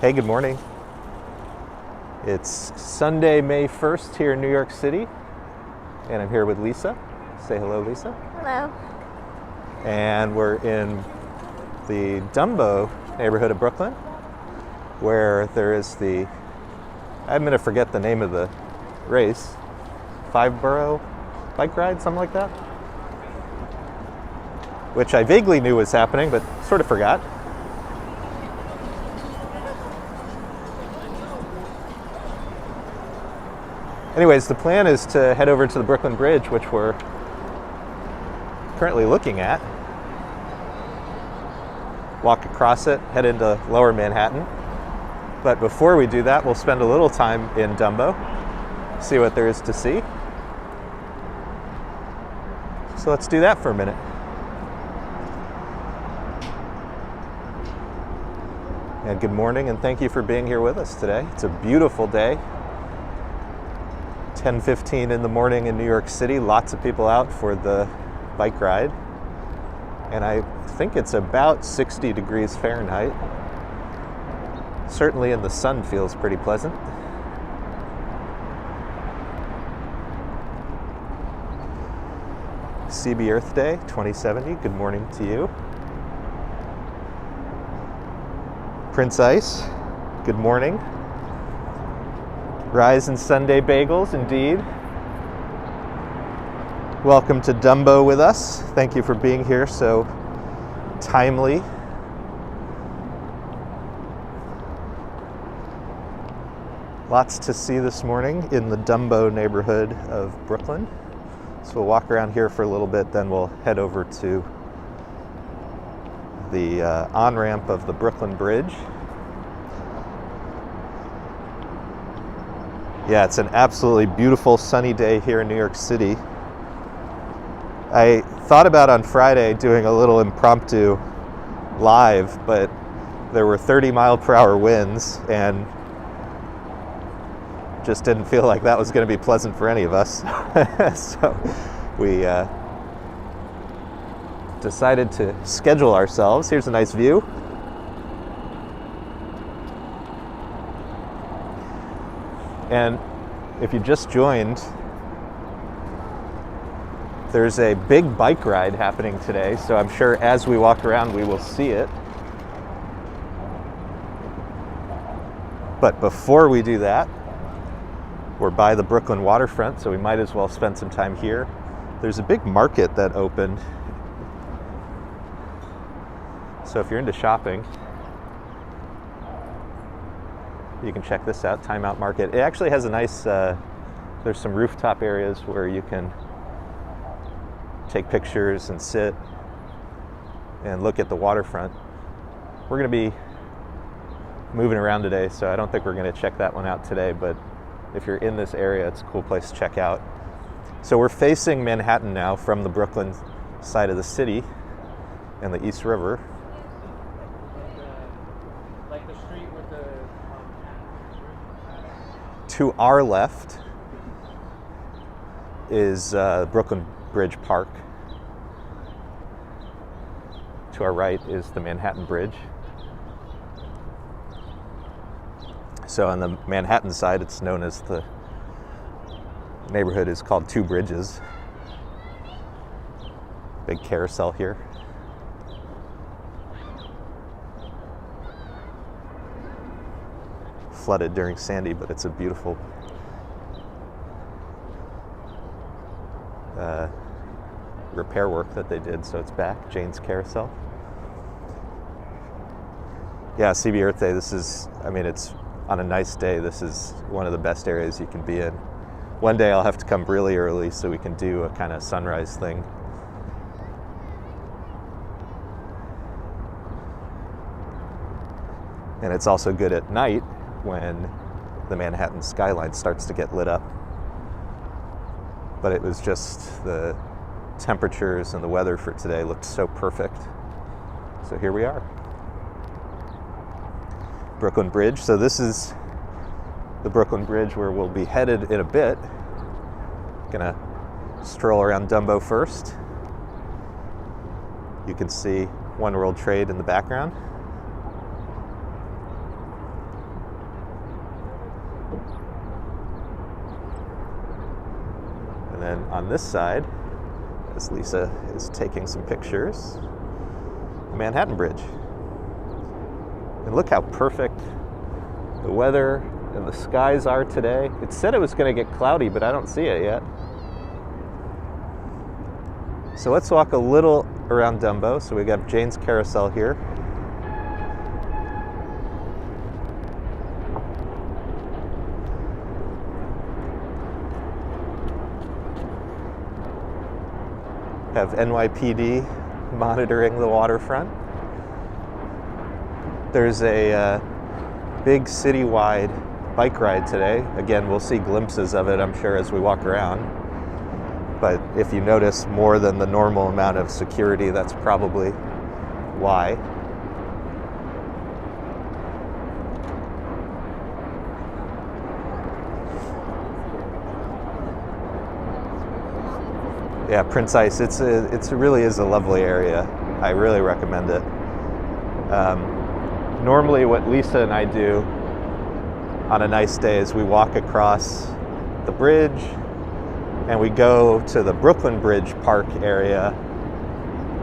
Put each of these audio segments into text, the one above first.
Hey, good morning. It's Sunday, May 1st here in New York City, and I'm here with Lisa. Say hello, Lisa. Hello. And we're in the DUMBO neighborhood of Brooklyn, where there is I'm going to forget the name of the race, 5-borough bike ride, something like that, which I vaguely knew was happening, but sort of forgot. Anyways, the plan is to head over to the Brooklyn Bridge, which we're currently looking at, walk across it, head into Lower Manhattan. But before we do that, we'll spend a little time in DUMBO, see what there is to see. So let's do that for a minute. And good morning, and thank you for being here with us today. It's a beautiful day. 10:15 in the morning in New York City. Lots of people out for the bike ride. And I think it's about 60 degrees Fahrenheit. Certainly in the sun feels pretty pleasant. CB Earth Day 2070, good morning to you. Prince Ice, good morning. Rise and Sunday Bagels, indeed. Welcome to DUMBO with us. Thank you for being here so timely. Lots to see this morning in the DUMBO neighborhood of Brooklyn. So we'll walk around here for a little bit, then we'll head over to the on-ramp of the Brooklyn Bridge. Yeah, it's an absolutely beautiful sunny day here in New York City. I thought about on Friday doing a little impromptu live, but there were 30-mile-per-hour winds and just didn't feel like that was going to be pleasant for any of us. So we decided to schedule ourselves. Here's a nice view. And if you just joined, there's a big bike ride happening today, so I'm sure as we walk around we will see it. But before we do that, we're by the Brooklyn waterfront, so we might as well spend some time here. There's a big market that opened, so if you're into shopping, you can check this out, Time Out Market. It actually has a nice, there's some rooftop areas where you can take pictures and sit and look at the waterfront. We're going to be moving around today, so I don't think we're going to check that one out today, but if you're in this area, it's a cool place to check out. So we're facing Manhattan now from the Brooklyn side of the city and the East River. Like the street with the... To our left is Brooklyn Bridge Park. To our right is the Manhattan Bridge. So on the Manhattan side, it's known as the neighborhood is called Two Bridges. Big carousel here. Flooded during Sandy, but it's a beautiful repair work that they did, so it's back. Jane's Carousel. Yeah, CB Earth Day, this is, I mean, it's on a nice day, this is one of the best areas you can be in. One day I'll have to come really early so we can do a kind of sunrise thing. And it's also good at night when the Manhattan skyline starts to get lit up. But it was just the temperatures and the weather for today looked so perfect. So here we are. Brooklyn Bridge. So this is the Brooklyn Bridge where we'll be headed in a bit. Gonna stroll around DUMBO first. You can see One World Trade in the background. And then on this side, as Lisa is taking some pictures, the Manhattan Bridge. And look how perfect the weather and the skies are today. It said it was going to get cloudy, but I don't see it yet. So let's walk a little around Dumbo. So we got Jane's Carousel here. Have NYPD monitoring the waterfront. There's a big citywide bike ride today. Again, we'll see glimpses of it, I'm sure, as we walk around. But if you notice more than the normal amount of security, that's probably why. Yeah, Prince Ice, it really is a lovely area. I really recommend it. Normally what Lisa and I do on a nice day is we walk across the bridge and we go to the Brooklyn Bridge Park area.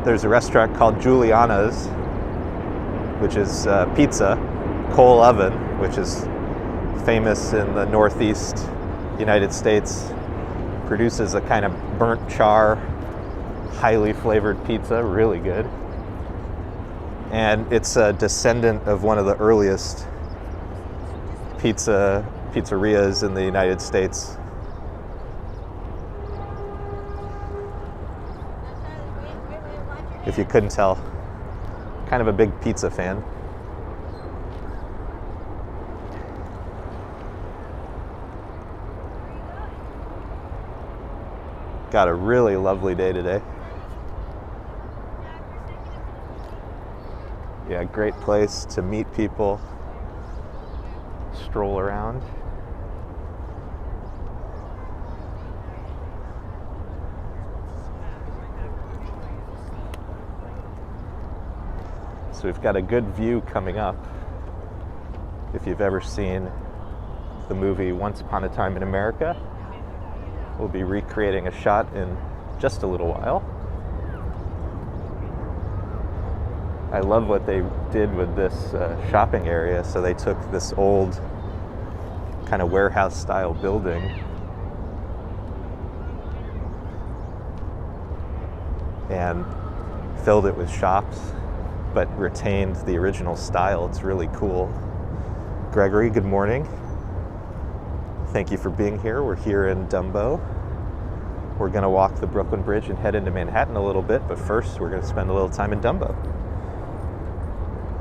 There's a restaurant called Giuliana's, which is pizza, coal oven, which is famous in the Northeast United States. Produces a kind of burnt char, highly flavored pizza, really good. And it's a descendant of one of the earliest pizzerias in the United States. If you couldn't tell, kind of a big pizza fan. Got a really lovely day today. Yeah, great place to meet people, stroll around. So we've got a good view coming up. If you've ever seen the movie Once Upon a Time in America, we'll be recreating a shot in just a little while. I love what they did with this shopping area. So they took this old kind of warehouse style building and filled it with shops, but retained the original style. It's really cool. Gregory, good morning. Thank you for being here. We're here in Dumbo. We're going to walk the Brooklyn Bridge and head into Manhattan a little bit, but first we're going to spend a little time in Dumbo.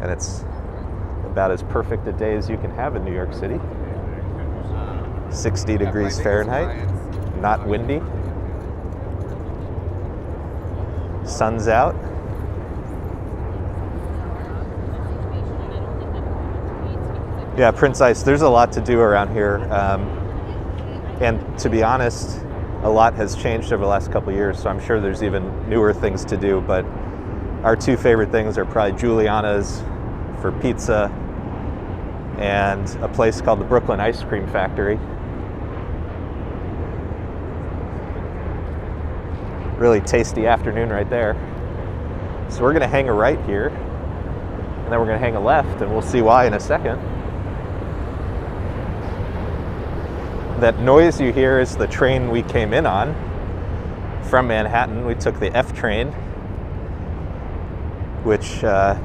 And it's about as perfect a day as you can have in New York City. 60 degrees Fahrenheit, not windy. Sun's out. Yeah, Prince Ice, there's a lot to do around here. And to be honest, a lot has changed over the last couple of years, so I'm sure there's even newer things to do, but our two favorite things are probably Giuliana's for pizza and a place called the Brooklyn Ice Cream Factory. Really tasty afternoon right there. So we're gonna hang a right here, and then we're gonna hang a left, and we'll see why in a second. That noise you hear is the train we came in on from Manhattan. We took the F train, which the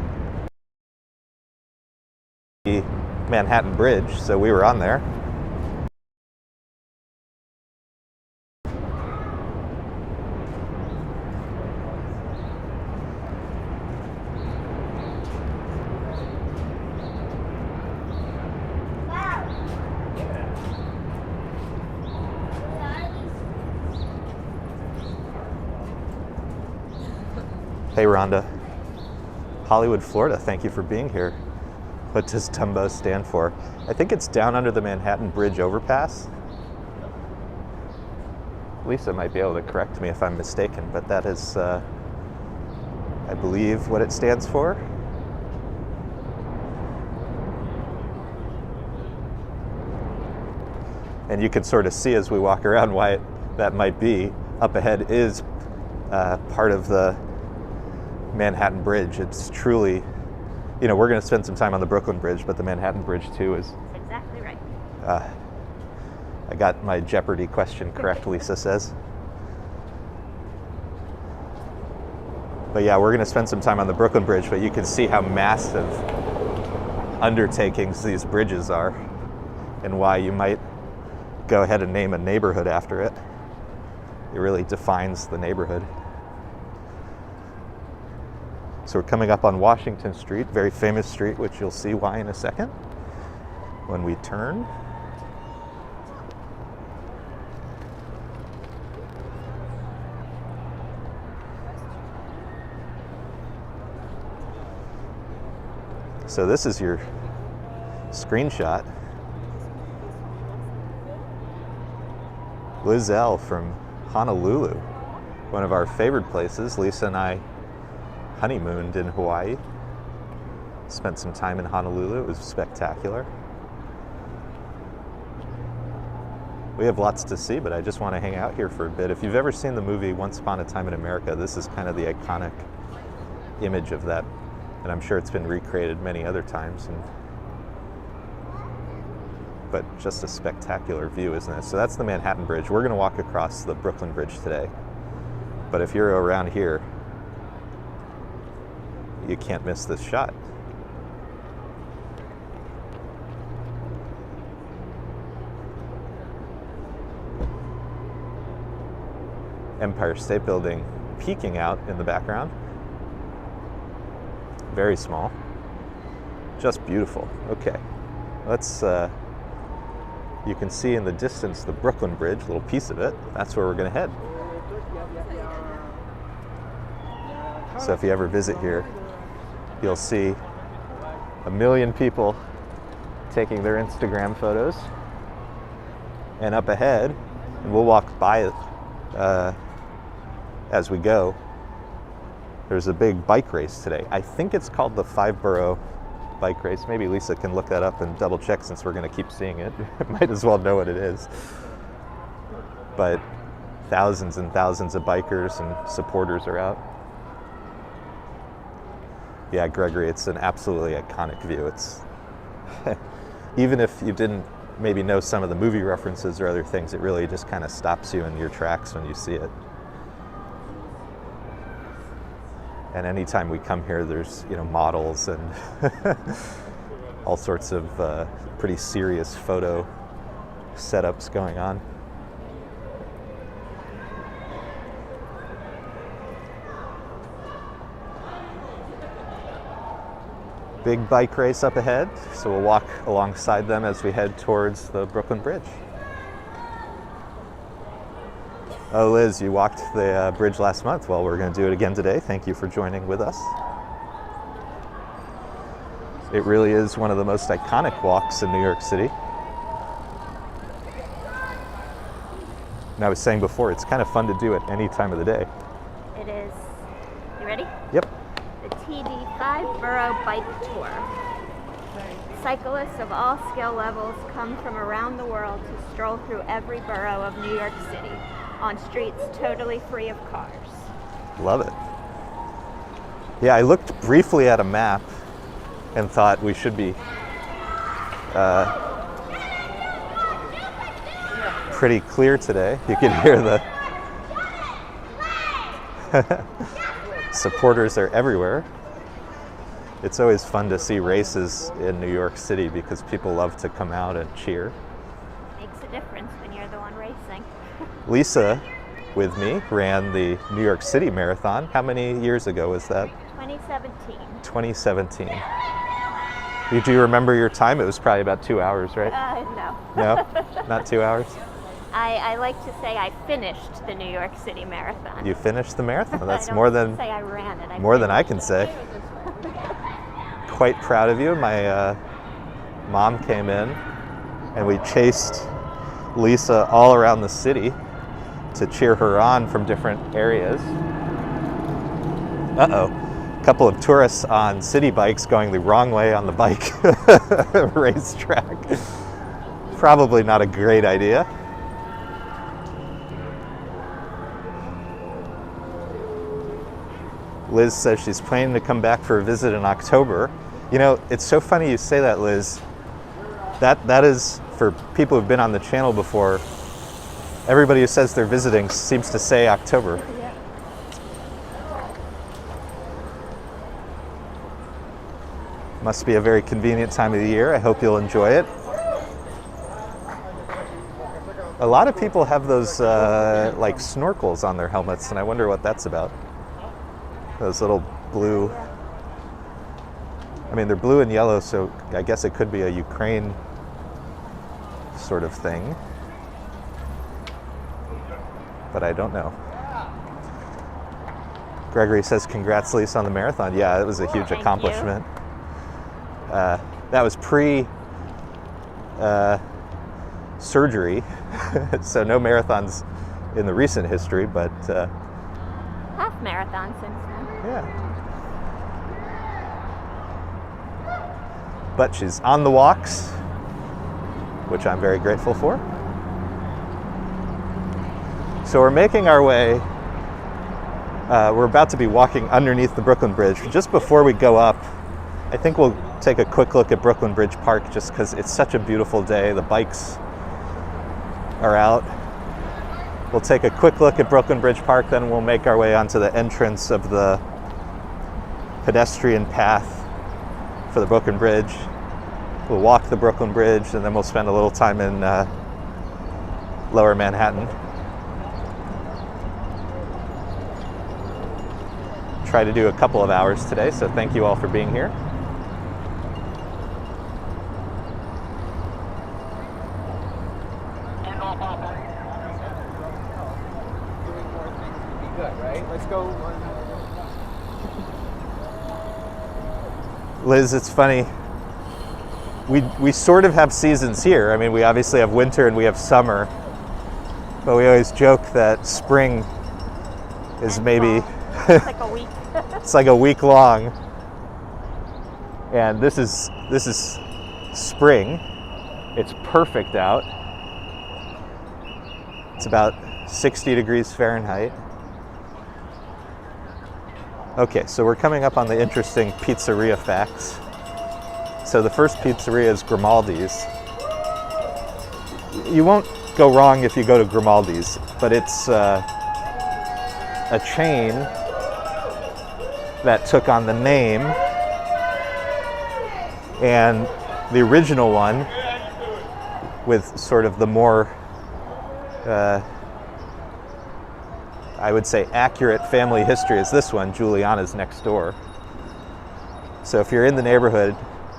Manhattan Bridge, so we were on there. Hey Rhonda. Hollywood, Florida, thank you for being here. What does DUMBO stand for? I think it's down under the Manhattan Bridge overpass. Lisa might be able to correct me if I'm mistaken, but that is, I believe, what it stands for. And you can sort of see as we walk around why that might be up ahead is part of the Manhattan Bridge. It's truly, you know, we're going to spend some time on the Brooklyn Bridge, but the Manhattan Bridge too is... That's exactly right. I got my Jeopardy question correct, Lisa says. But yeah, we're going to spend some time on the Brooklyn Bridge, but you can see how massive undertakings these bridges are and why you might go ahead and name a neighborhood after it. It really defines the neighborhood. So we're coming up on Washington Street, very famous street, which you'll see why in a second when we turn. So this is your screenshot. Lizelle from Honolulu, one of our favorite places. Lisa and I honeymooned in Hawaii. Spent some time in Honolulu. It was spectacular. We have lots to see, but I just want to hang out here for a bit. If you've ever seen the movie Once Upon a Time in America, this is kind of the iconic image of that. And I'm sure it's been recreated many other times. But just a spectacular view, isn't it? So that's the Manhattan Bridge. We're going to walk across the Brooklyn Bridge today. But if you're around here, you can't miss this shot. Empire State Building peeking out in the background. Very small. Just beautiful. Okay. Let's, you can see in the distance the Brooklyn Bridge, a little piece of it. That's where we're going to head. So if you ever visit here, you'll see a million people taking their Instagram photos. And up ahead, and we'll walk by it as we go, there's a big bike race today. I think it's called the 5-Borough Bike Race. Maybe Lisa can look that up and double check since we're going to keep seeing it. Might as well know what it is. But thousands and thousands of bikers and supporters are out. Yeah, Gregory, it's an absolutely iconic view. It's even if you didn't maybe know some of the movie references or other things, it really just kind of stops you in your tracks when you see it. And anytime we come here, there's, you know, models and all sorts of pretty serious photo setups going on. Big bike race up ahead, so we'll walk alongside them as we head towards the Brooklyn Bridge. Oh, Liz, you walked the bridge last month. Well, we're going to do it again today. Thank you for joining with us. It really is one of the most iconic walks in New York City. And I was saying before, it's kind of fun to do it any time of the day. It is. You ready? Yep. The TD 5-Borough Bike Tour. Cyclists of all skill levels come from around the world to stroll through every borough of New York City on streets totally free of cars. Love it. Yeah, I looked briefly at a map and thought we should be pretty clear today. You can hear the supporters are everywhere. It's always fun to see races in New York City because people love to come out and cheer. Makes a difference when you're the one racing. Lisa, with me, ran the New York City Marathon. How many years ago was that? 2017. 2017. Do you remember your time? It was probably about 2 hours, right? No. No? Not 2 hours? I like to say I finished the New York City Marathon. You finished the marathon? That's I don't more than say I ran it. more than I can say. Quite proud of you. My mom came in and we chased Lisa all around the city to cheer her on from different areas. Uh-oh. A couple of tourists on city bikes going the wrong way on the bike racetrack. Probably not a great idea. Liz says she's planning to come back for a visit in October. You know, it's so funny you say that, Liz. That is, for people who've been on the channel before, everybody who says they're visiting seems to say October. Yeah. Must be a very convenient time of the year. I hope you'll enjoy it. A lot of people have those like snorkels on their helmets, and I wonder what that's about. Those little blue, I mean, they're blue and yellow, so I guess it could be a Ukraine sort of thing, but I don't know. Gregory says, congrats, Lisa, on the marathon. Yeah, it was a huge Thank accomplishment. That was pre surgery, so no marathons in the recent history, but Half marathon since then. yeah. But she's on the walks, which I'm very grateful for. So we're making our way, we're about to be walking underneath the Brooklyn Bridge. Just before we go up, I think we'll take a quick look at Brooklyn Bridge Park just because it's such a beautiful day. The bikes are out. We'll take a quick look at Brooklyn Bridge Park, then we'll make our way onto the entrance of the pedestrian path for the Brooklyn Bridge. We'll walk the Brooklyn Bridge, and then we'll spend a little time in Lower Manhattan. Try to do a couple of hours today, so thank you all for being here. Let's go. Liz, it's funny. We sort of have seasons here. I mean, we obviously have winter and we have summer, but we always joke that spring is maybe It's like a week. it's like a week long, and this is spring. It's perfect out. It's about 60 degrees Fahrenheit. Okay, so we're coming up on the interesting pizzeria facts. So the first pizzeria is Grimaldi's. You won't go wrong if you go to Grimaldi's, but it's a chain that took on the name, and the original one with sort of the more I would say accurate family history is this one, Giuliana's next door. So if you're in the neighborhood,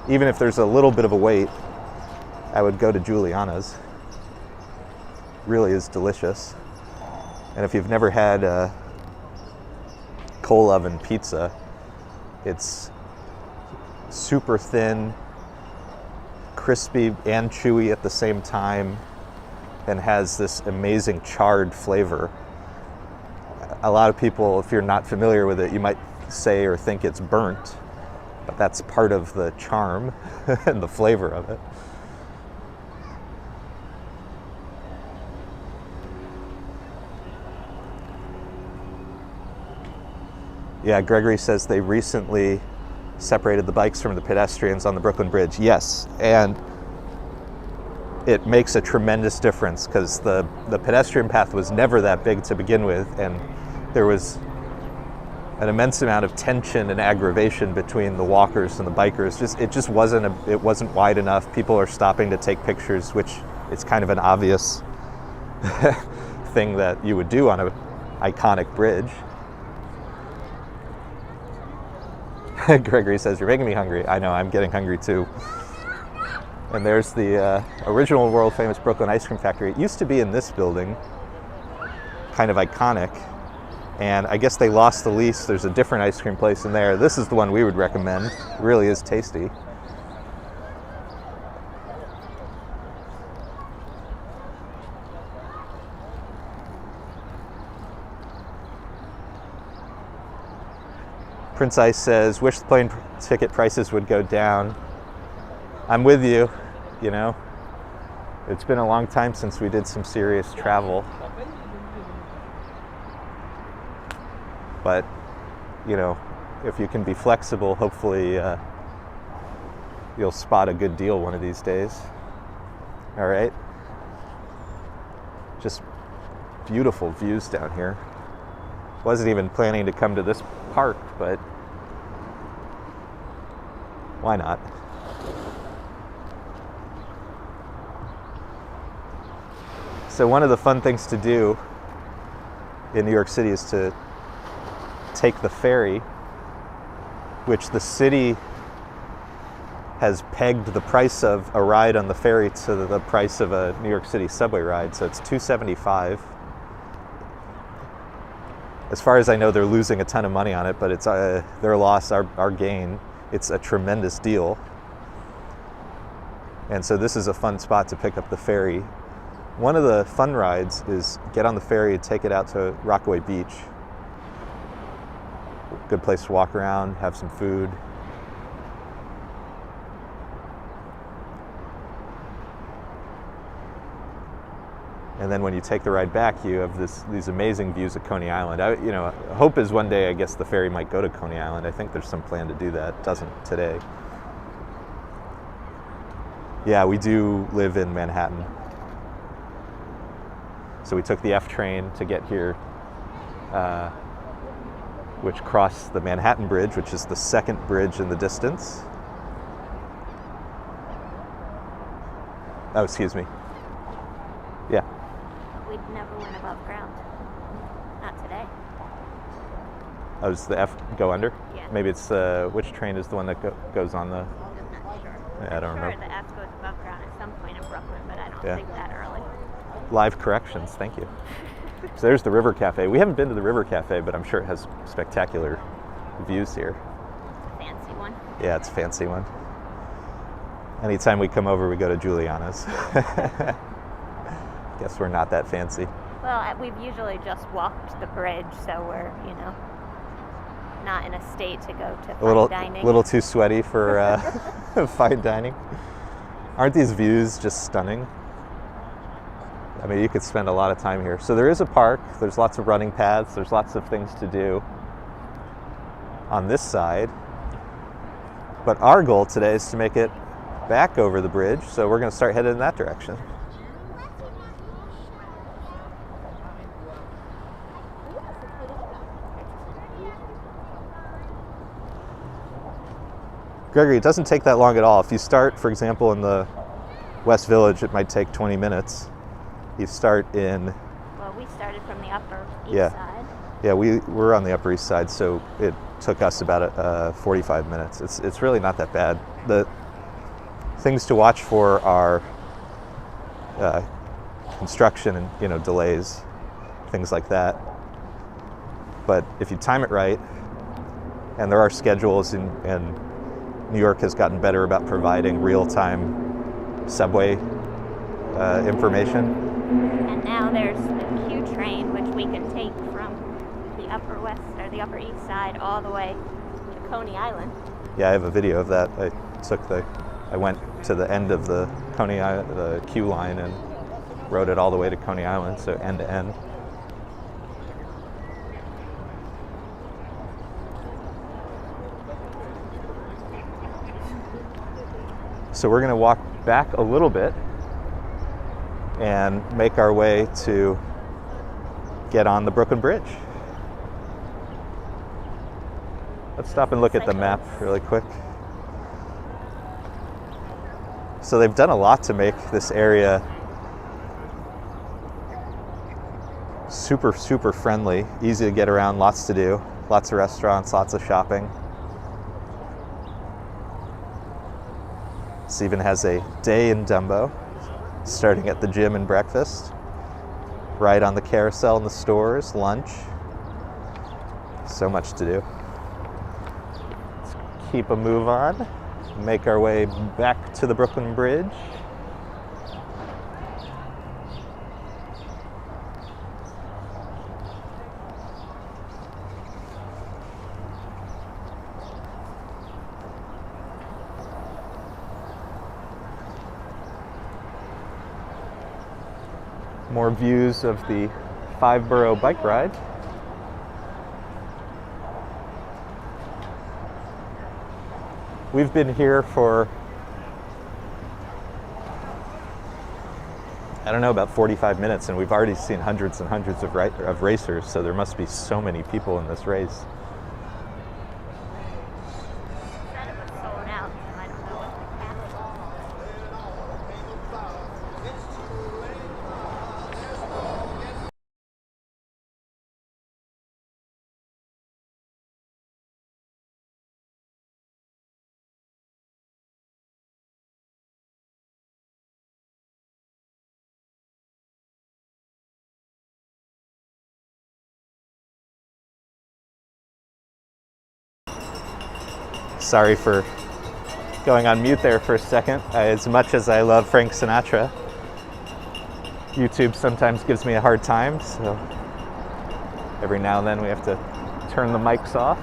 even if there's a little bit of a wait, I would go to Giuliana's. Really is delicious. And if you've never had a coal oven pizza, it's super thin, crispy and chewy at the same time, and has this amazing charred flavor. A lot of people, if you're not familiar with it, you might say or think it's burnt, but that's part of the charm and the flavor of it. Yeah, Gregory says they recently separated the bikes from the pedestrians on the Brooklyn Bridge. Yes, and it makes a tremendous difference because the pedestrian path was never that big to begin with, and there was an immense amount of tension and aggravation between the walkers and the bikers. It wasn't wide enough. People are stopping to take pictures, which is kind of an obvious thing that you would do on an iconic bridge. Gregory says, you're making me hungry. I know, I'm getting hungry too. And there's the original world famous Brooklyn ice cream factory. It used to be in this building, kind of iconic. And I guess they lost the lease. There's a different ice cream place in there. This is the one we would recommend. It really is tasty. Prince Ice says, wish the plane ticket prices would go down. I'm with you, you know. It's been a long time since we did some serious travel. But, you know, if you can be flexible, hopefully you'll spot a good deal one of these days. All right. Just beautiful views down here. Wasn't even planning to come to this park, but why not? So one of the fun things to do in New York City is to take the ferry, which the city has pegged the price of a ride on the ferry to the price of a New York City subway ride. So it's $275. As far as I know, they're losing a ton of money on it, but it's their loss, our gain. It's a tremendous deal. And so this is a fun spot to pick up the ferry. One of the fun rides is get on the ferry and take it out to Rockaway Beach. Good place to walk around, have some food. And then when you take the ride back, you have these amazing views of Coney Island. Hope is one day, I guess, the ferry might go to Coney Island. I think there's some plan to do that. It doesn't today. Yeah, we do live in Manhattan. So we took the F train to get here, which crossed the Manhattan Bridge, which is the second bridge in the distance. Oh, excuse me. Yeah. We'd never went above ground. Not today. Oh, does the F go under? Yeah. Maybe it's, which train is the one that goes on the... I'm not sure. Yeah, I don't I'm remember. sure the F goes above ground at some point in Brooklyn, but I don't Yeah. think that early. Live corrections, thank you. So there's the River Cafe. We haven't been to the River Cafe, but I'm sure it has spectacular views here. Fancy one. Yeah, it's a fancy one. Anytime we come over, we go to Giuliana's. Guess we're not that fancy. Well, we've usually just walked the bridge, so we're, not in a state to go to fine dining. A little too sweaty for fine dining. Aren't these views just stunning? I mean, you could spend a lot of time here. So there is a park. There's lots of running paths. There's lots of things to do on this side. But our goal today is to make it back over the bridge. So we're going to start heading in that direction. Gregory, it doesn't take that long at all. If you start, for example, in the West Village, it might take 20 minutes. You start in... Well, we started from the Upper East Yeah. Side. Yeah, we're on the Upper East Side, so it took us about 45 minutes. It's really not that bad. The things to watch for are construction and delays, things like that. But if you time it right, and there are schedules, and New York has gotten better about providing real-time subway information. And now there's the Q train, which we can take from the Upper West or the Upper East Side all the way to Coney Island. Yeah, I have a video of that. I went to the end of the the Q line and rode it all the way to Coney Island, so end to end. So we're going to walk back a little bit and make our way to get on the Brooklyn Bridge. Let's stop and look at the map really quick. So they've done a lot to make this area super, super friendly, easy to get around, lots to do, lots of restaurants, lots of shopping. This even has a day in Dumbo, starting at the gym and breakfast, ride on the carousel in the stores, lunch. So much to do. Let's keep a move on, make our way back to the Brooklyn Bridge. More views of the 5-borough bike ride. We've been here for, I don't know, about 45 minutes, and we've already seen hundreds and hundreds of racers, so there must be so many people in this race. Said it was sold out, so I don't know what the Sorry for going on mute there for a second. As much as I love Frank Sinatra, YouTube sometimes gives me a hard time, so every now and then we have to turn the mics off.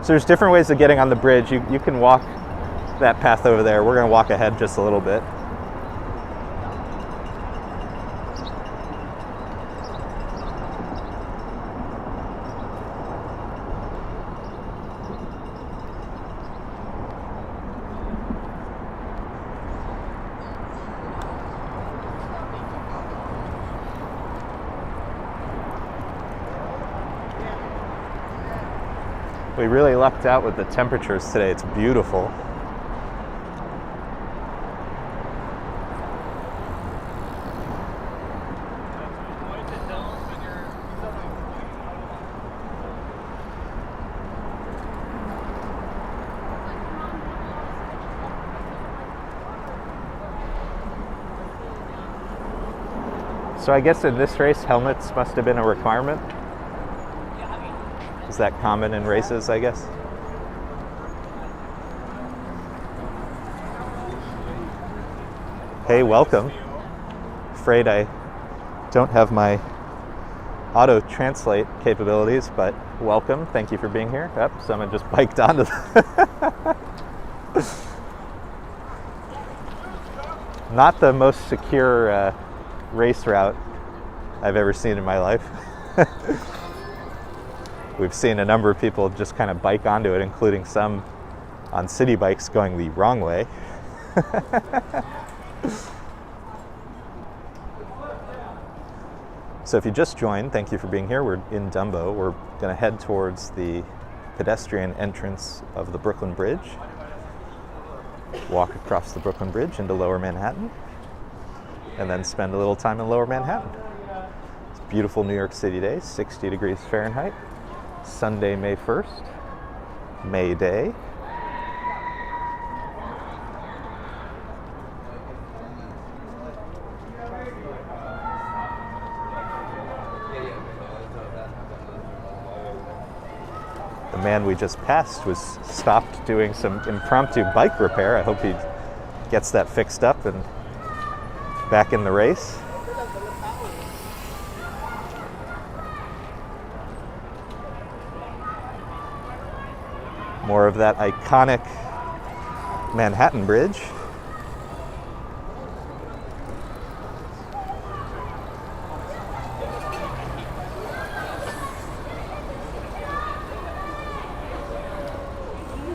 So there's different ways of getting on the bridge. You can walk that path over there. We're going to walk ahead just a little bit. We really lucked out with the temperatures today. It's beautiful. So I guess in this race, helmets must have been a requirement. Is that common in races, I guess? Hey, welcome. Afraid I don't have my auto translate capabilities, but welcome. Thank you for being here. Yep, someone just biked onto the Not the most secure race route I've ever seen in my life. We've seen a number of people just kind of bike onto it, including some on city bikes going the wrong way. So if you just joined, thank you for being here. We're in Dumbo. We're going to head towards the pedestrian entrance of the Brooklyn Bridge, walk across the Brooklyn Bridge into Lower Manhattan, and then spend a little time in Lower Manhattan. It's a beautiful New York City day, 60 degrees Fahrenheit. Sunday, May 1st, May Day. The man we just passed was stopped doing some impromptu bike repair. I hope he gets that fixed up and back in the race. More of that iconic Manhattan Bridge.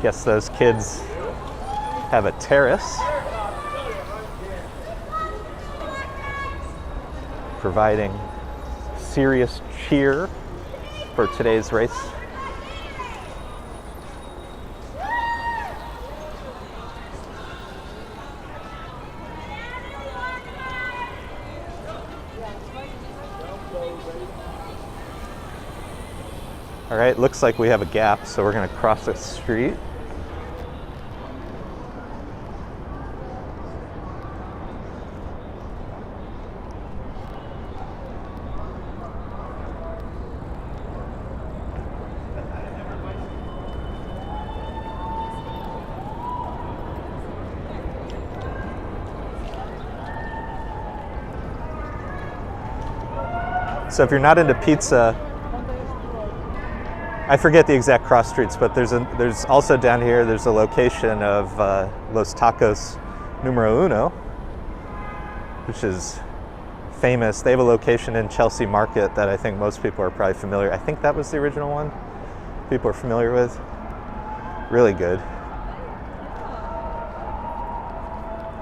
Guess those kids have a terrace, providing serious cheer for today's race. All right, looks like we have a gap, so we're going to cross the street. So if you're not into pizza, I forget the exact cross streets, but there's also down here, there's a location of Los Tacos Numero Uno, which is famous. They have a location in Chelsea Market that I think most people are probably familiar. I think that was the original one people are familiar with. Really good.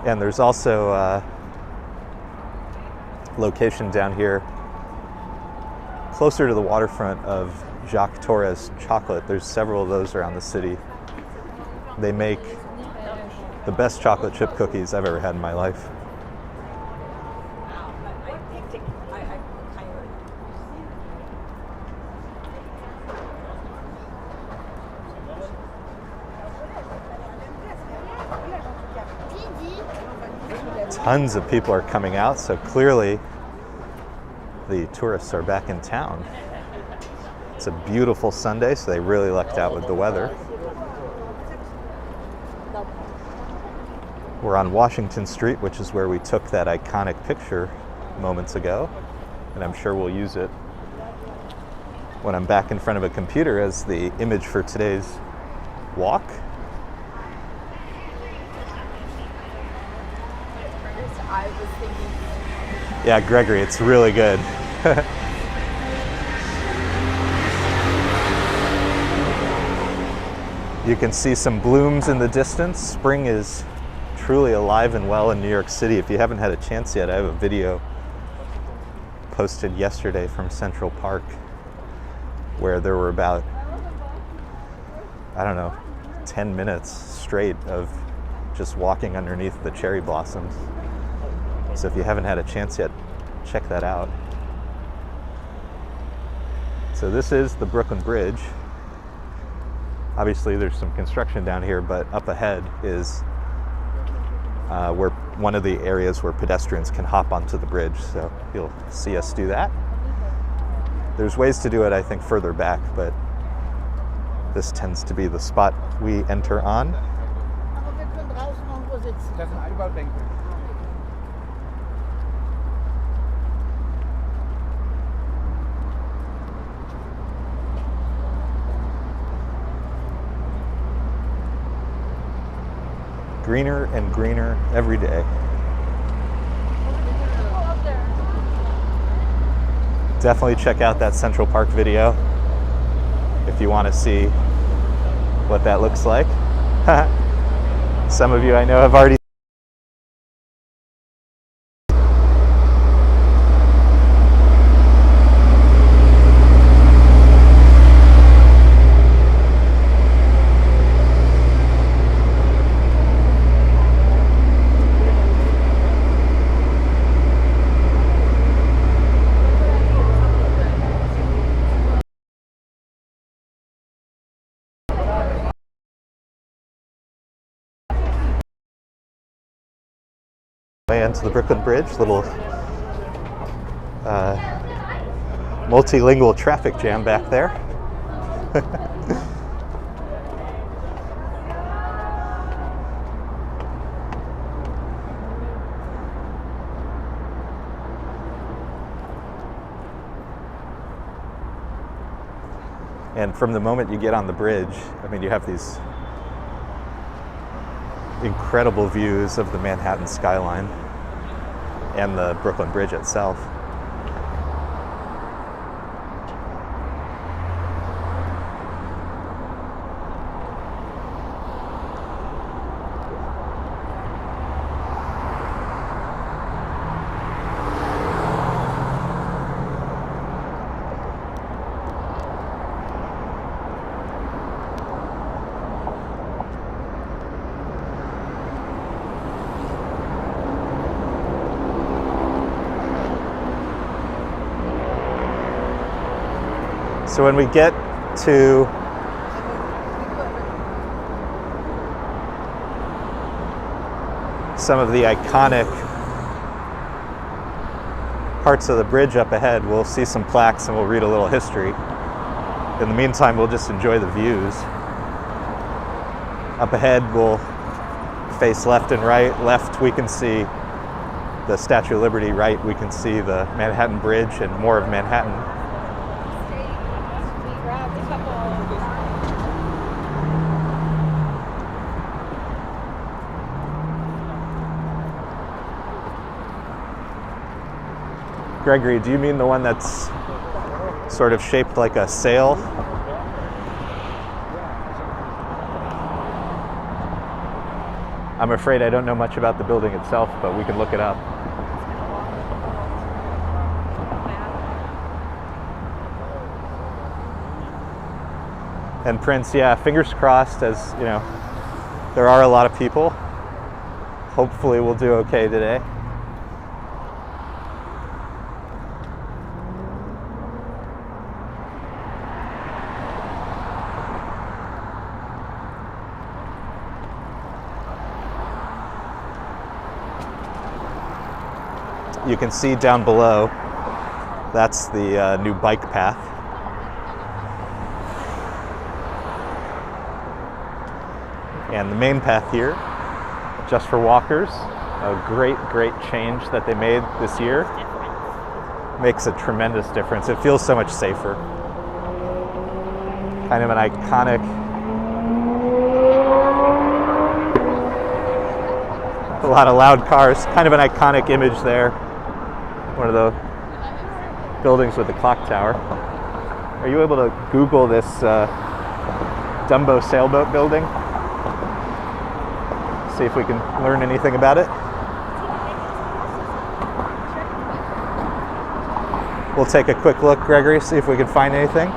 And there's also a location down here closer to the waterfront of Jacques Torres chocolate. There's several of those around the city. They make the best chocolate chip cookies I've ever had in my life. Tons of people are coming out, so clearly the tourists are back in town. It's a beautiful Sunday, so they really lucked out with the weather. We're on Washington Street, which is where we took that iconic picture moments ago, and I'm sure we'll use it when I'm back in front of a computer as the image for today's walk. Yeah, Gregory, it's really good. You can see some blooms in the distance. Spring is truly alive and well in New York City. If you haven't had a chance yet, I have a video posted yesterday from Central Park where there were about, I don't know, 10 minutes straight of just walking underneath the cherry blossoms. So if you haven't had a chance yet, check that out. So this is the Brooklyn Bridge. Obviously there's some construction down here, but up ahead is where one of the areas where pedestrians can hop onto the bridge. So you'll see us do that. There's ways to do it, I think, further back, but this tends to be the spot we enter on. Greener and greener every day. Definitely check out that Central Park video if you want to see what that looks like. Some of you I know have already. Way into the Brooklyn Bridge, little multilingual traffic jam back there. And from the moment you get on the bridge, I mean, you have these incredible views of the Manhattan skyline and the Brooklyn Bridge itself. So when we get to some of the iconic parts of the bridge up ahead, we'll see some plaques and we'll read a little history. In the meantime, we'll just enjoy the views. Up ahead, we'll face left and right. Left, we can see the Statue of Liberty. Right, we can see the Manhattan Bridge and more of Manhattan. Gregory, do you mean the one that's sort of shaped like a sail? I'm afraid I don't know much about the building itself, but we can look it up. And Prince, yeah, fingers crossed, as you know, there are a lot of people. Hopefully we'll do okay today. You can see down below, that's the new bike path. And the main path here, just for walkers. A great change that they made this year. Makes a tremendous difference. It feels so much safer. Kind of an iconic, a lot of loud cars, kind of an iconic image there. One of the buildings with the clock tower. Are you able to Google this DUMBO sailboat building? See if we can learn anything about it. We'll take a quick look, Gregory, see if we can find anything.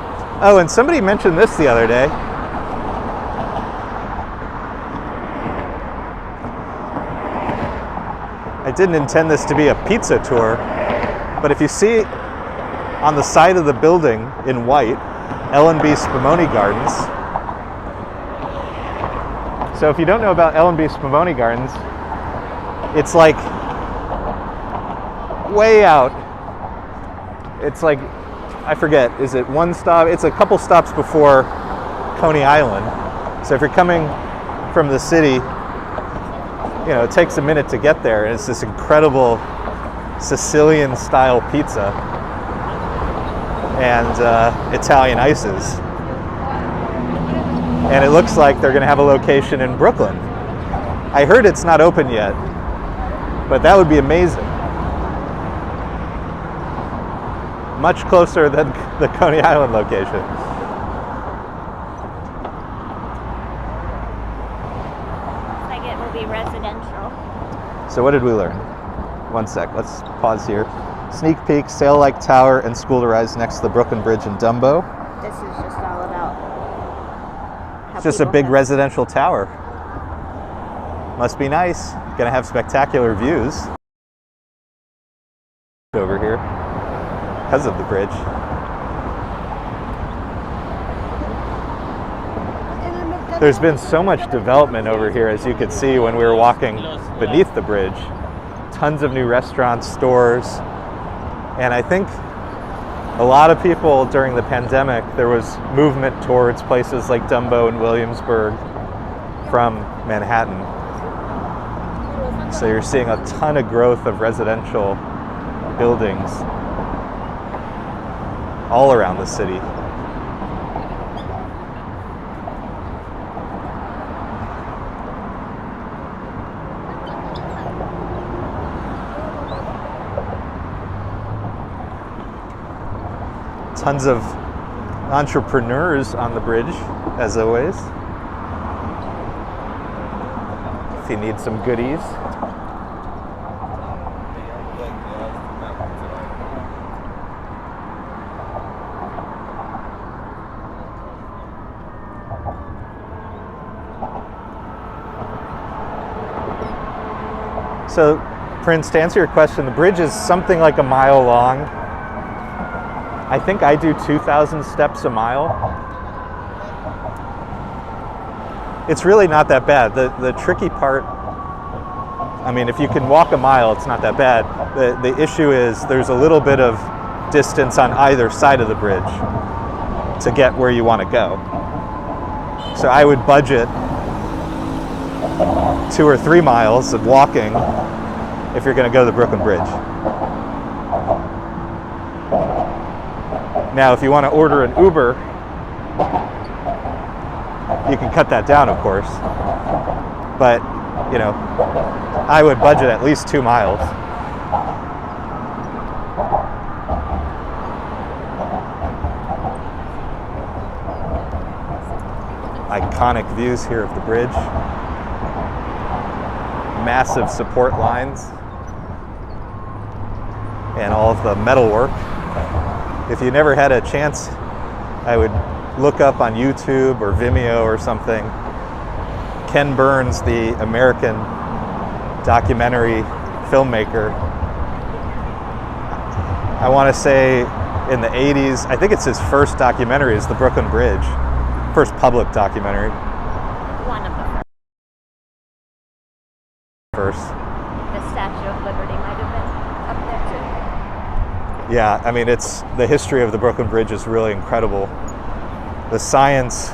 Oh, and somebody mentioned this the other day. I didn't intend this to be a pizza tour, but if you see on the side of the building in white, L&B Spumoni Gardens. So if you don't know about L&B Spumoni Gardens, it's like way out. It's like, I forget, is it one stop? It's a couple stops before Coney Island. So if you're coming from the city, you know, it takes a minute to get there, and it's this incredible Sicilian style pizza and Italian ices. And it looks like they're going to have a location in Brooklyn. I heard it's not open yet, but that would be amazing. Much closer than the Coney Island location. Like it will be residential. So what did we learn? One sec, let's pause here. Sneak peek, sail-like tower and school to rise next to the Brooklyn Bridge in Dumbo. This is just all about how It's just a people big have- residential tower. Must be nice. Gonna have spectacular views over here because of the bridge. There's been so much development over here, as you could see when we were walking beneath the bridge. Tons of new restaurants, stores, and I think a lot of people during the pandemic, there was movement towards places like Dumbo and Williamsburg from Manhattan. So you're seeing a ton of growth of residential buildings all around the city. Tons of entrepreneurs on the bridge, as always. If you need some goodies. So, Prince, to answer your question, the bridge is something like a mile long. I think I do 2,000 steps a mile. It's really not that bad. The tricky part, I mean, if you can walk a mile, it's not that bad. The issue is there's a little bit of distance on either side of the bridge to get where you want to go. So I would budget 2 or 3 miles of walking if you're going to go to the Brooklyn Bridge. Now, if you want to order an Uber, you can cut that down, of course. But, you know, I would budget at least 2 miles. Iconic views here of the bridge. massive support lines and all of the metal work. If you never had a chance, I would look up on YouTube or Vimeo or something, Ken Burns, the American documentary filmmaker. I want to say in the 80s, I think it's his first documentary, is the Brooklyn Bridge. First public documentary. One of the First. The Statue of Liberty might have been up there too. Yeah, I mean, it's the history of the Brooklyn Bridge is really incredible. The science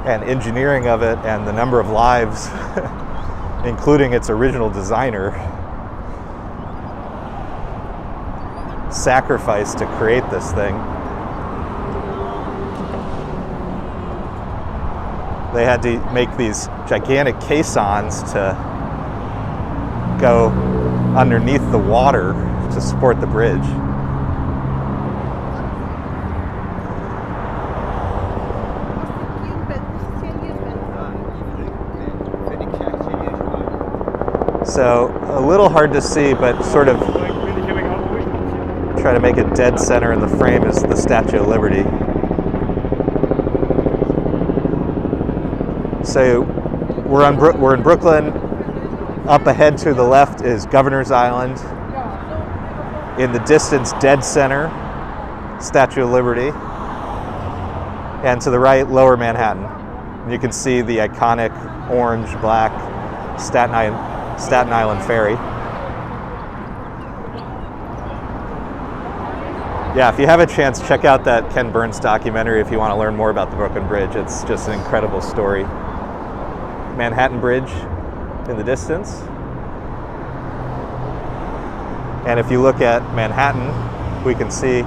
and engineering of it and the number of lives, including its original designer, sacrificed to create this thing. They had to make these gigantic caissons to go underneath the water to support the bridge. So a little hard to see, but sort of try to make it dead center in the frame is the Statue of Liberty. So we're in Brooklyn. Up ahead to the left is Governor's Island. In the distance, dead center, Statue of Liberty. And to the right, Lower Manhattan. And you can see the iconic orange-black Staten Island ferry. Yeah, if you have a chance, check out that Ken Burns documentary if you want to learn more about the Brooklyn Bridge. It's just an incredible story. Manhattan Bridge in the distance. And if you look at Manhattan, we can see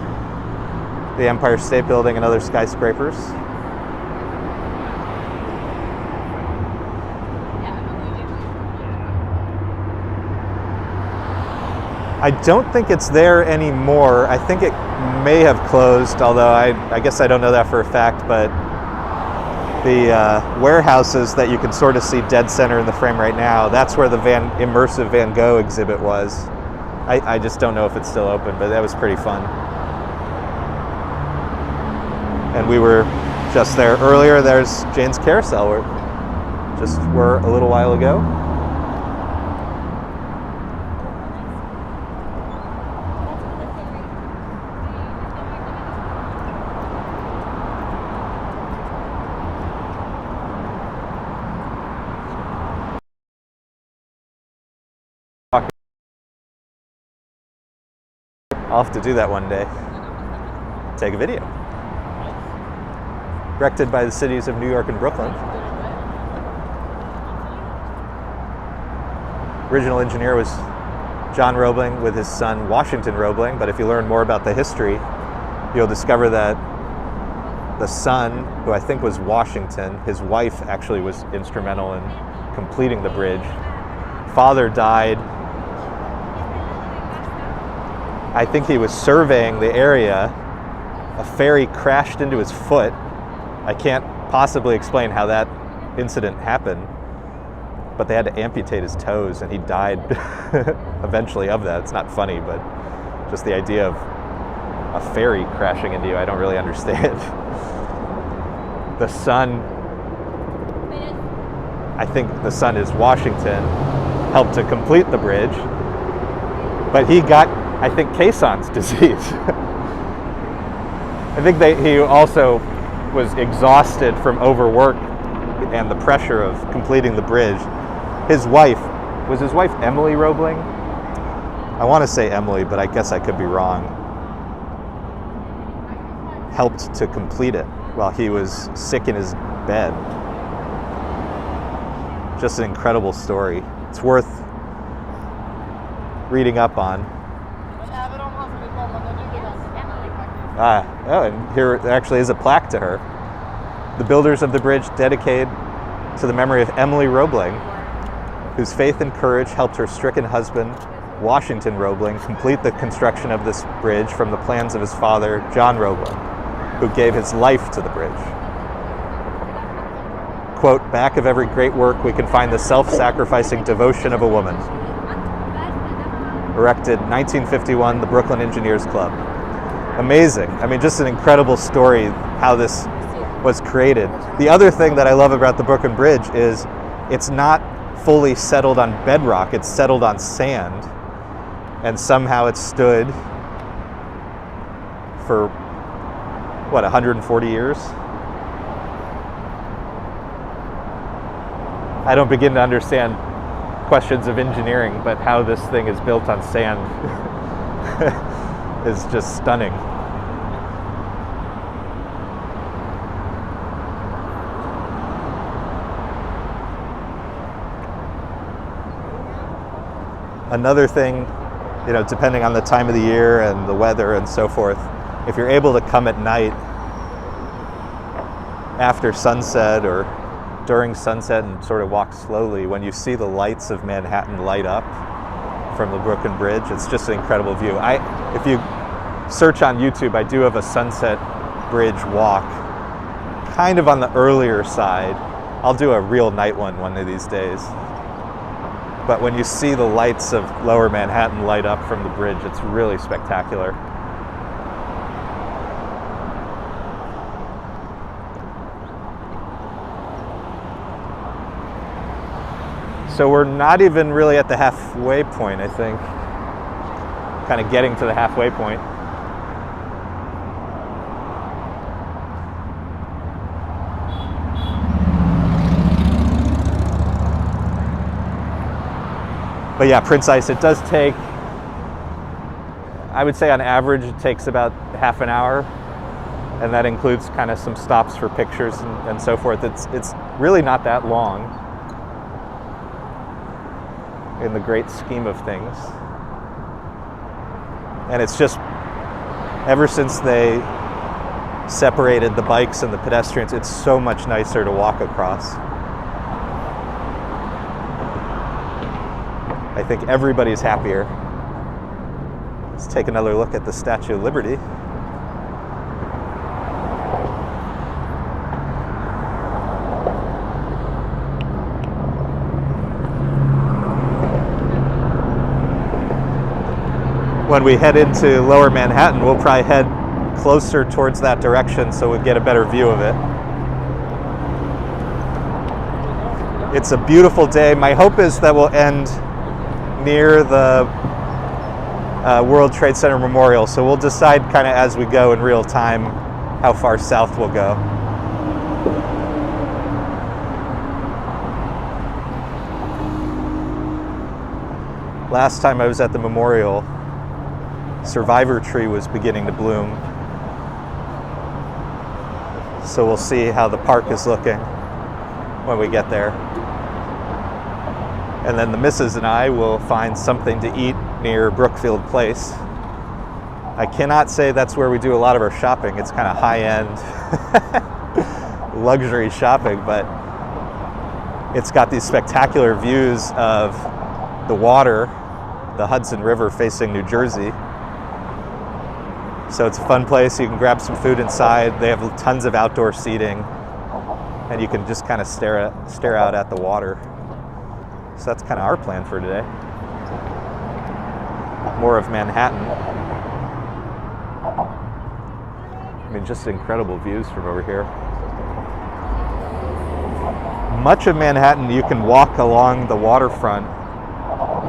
the Empire State Building and other skyscrapers. I don't think it's there anymore. I think it may have closed, although I guess I don't know that for a fact, but the warehouses that you can sort of see dead center in the frame right now, that's where the immersive Van Gogh exhibit was. I just don't know if it's still open, but that was pretty fun. And we were just there earlier. There's Jane's Carousel, where just were a little while ago. I'll have to do that one day. Take a video. Directed by the cities of New York and Brooklyn. Original engineer was John Roebling with his son Washington Roebling, but if you learn more about the history, you'll discover that the son, who I think was Washington, his wife actually was instrumental in completing the bridge. Father died. I think he was surveying the area. A ferry crashed into his foot. I can't possibly explain how that incident happened, but they had to amputate his toes and he died eventually of that. It's not funny, but just the idea of a ferry crashing into you, I don't really understand. The son, I think the son is Washington, helped to complete the bridge, but he got, I think, Caisson's disease. I think he also was exhausted from overwork and the pressure of completing the bridge. His wife, was his wife Emily Roebling? I want to say Emily, but I guess I could be wrong. Helped to complete it while he was sick in his bed. Just an incredible story. It's worth reading up on. Oh, and here there actually is a plaque to her. The builders of the bridge dedicated to the memory of Emily Roebling, whose faith and courage helped her stricken husband, Washington Roebling, complete the construction of this bridge from the plans of his father, John Roebling, who gave his life to the bridge. quote, back of every great work we can find the self-sacrificing devotion of a woman. Erected 1951, the Brooklyn Engineers Club. Amazing. I mean, just an incredible story how this was created. The other thing that I love about the Brooklyn Bridge is it's not fully settled on bedrock, it's settled on sand. And somehow it stood for, what, 140 years? I don't begin to understand questions of engineering, but how this thing is built on sand is just stunning. Another thing, you know, depending on the time of the year and the weather and so forth, if you're able to come at night after sunset or during sunset and sort of walk slowly, when you see the lights of Manhattan light up from the Brooklyn Bridge, it's just an incredible view. If you search on YouTube, I do have a Sunset Bridge walk, kind of on the earlier side. I'll do a real night one of these days. But when you see the lights of Lower Manhattan light up from the bridge, it's really spectacular. So we're not even really at the halfway point, I think. Kind of getting to the halfway point. But yeah, Prince Ice, it does take, I would say on average, it takes about half an hour. And that includes kind of some stops for pictures and so forth. It's really not that long in the great scheme of things. And it's just, ever since they separated the bikes and the pedestrians, it's so much nicer to walk across. I think everybody's happier. Let's take another look at the Statue of Liberty. When we head into Lower Manhattan, we'll probably head closer towards that direction so we get a better view of it. It's a beautiful day. My hope is that we'll end near the World Trade Center Memorial, so we'll decide kind of as we go in real time how far south we'll go. Last time I was at the memorial, Survivor Tree was beginning to bloom, so we'll see how the park is looking when we get there. And then the missus and I will find something to eat near Brookfield Place. I cannot say that's where we do a lot of our shopping. It's kind of high-end luxury shopping, but it's got these spectacular views of the water, the Hudson River facing New Jersey. So it's a fun place. You can grab some food inside. They have tons of outdoor seating, and you can just kind of stare out at the water. So that's kind of our plan for today. More of Manhattan. I mean, just incredible views from over here. Much of Manhattan, you can walk along the waterfront.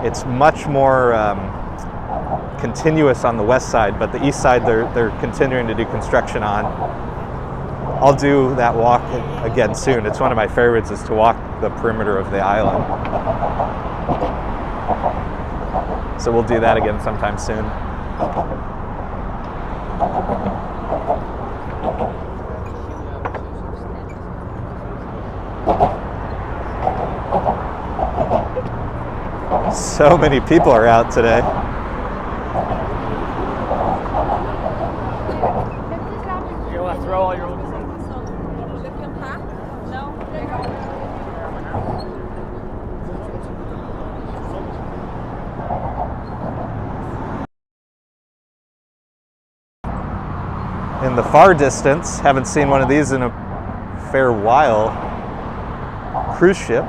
It's much more continuous on the west side, but the east side they're continuing to do construction on. I'll do that walk again soon. It's one of my favorites, is to walk the perimeter of the island. So we'll do that again sometime soon. So many people are out today. You want to throw all your old In the far distance, haven't seen one of these in a fair while, cruise ship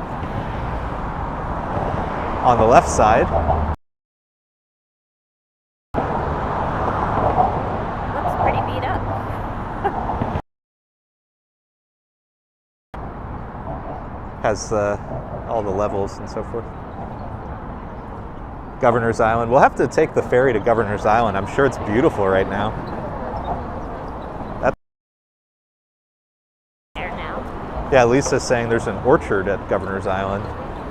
on the left side. Looks pretty beat up. Has all the levels and so forth. Governor's Island. We'll have to take the ferry to Governor's Island. I'm sure it's beautiful right now. There now. Yeah, Lisa's saying there's an orchard at Governor's Island.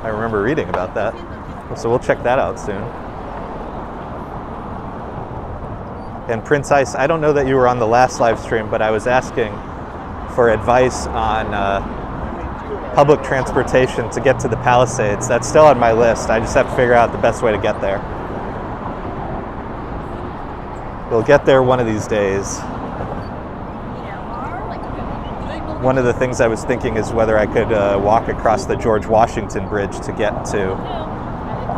I remember reading about that. So we'll check that out soon. And Prince Ice, I don't know that you were on the last live stream, but I was asking for advice on public transportation to get to the Palisades. That's still on my list. I just have to figure out the best way to get there. We'll get there one of these days. One of the things I was thinking is whether I could walk across the George Washington Bridge to get to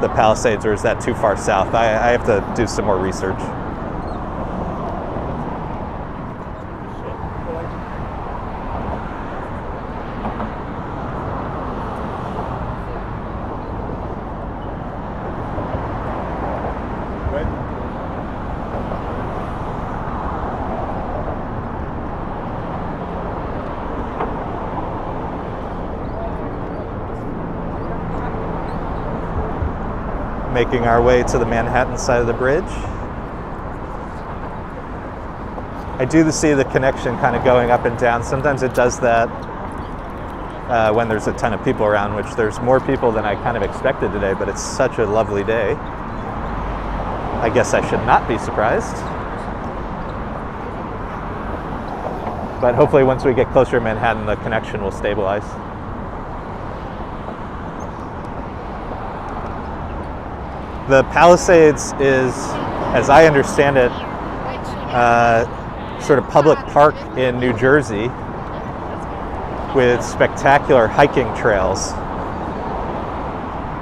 the Palisades, or is that too far south? I have to do some more research. Making our way to the Manhattan side of the bridge. I do see the connection kind of going up and down. Sometimes it does that when there's a ton of people around, which there's more people than I kind of expected today, but it's such a lovely day. I guess I should not be surprised. But hopefully once we get closer to Manhattan, the connection will stabilize. The Palisades is, as I understand it, sort of public park in New Jersey with spectacular hiking trails.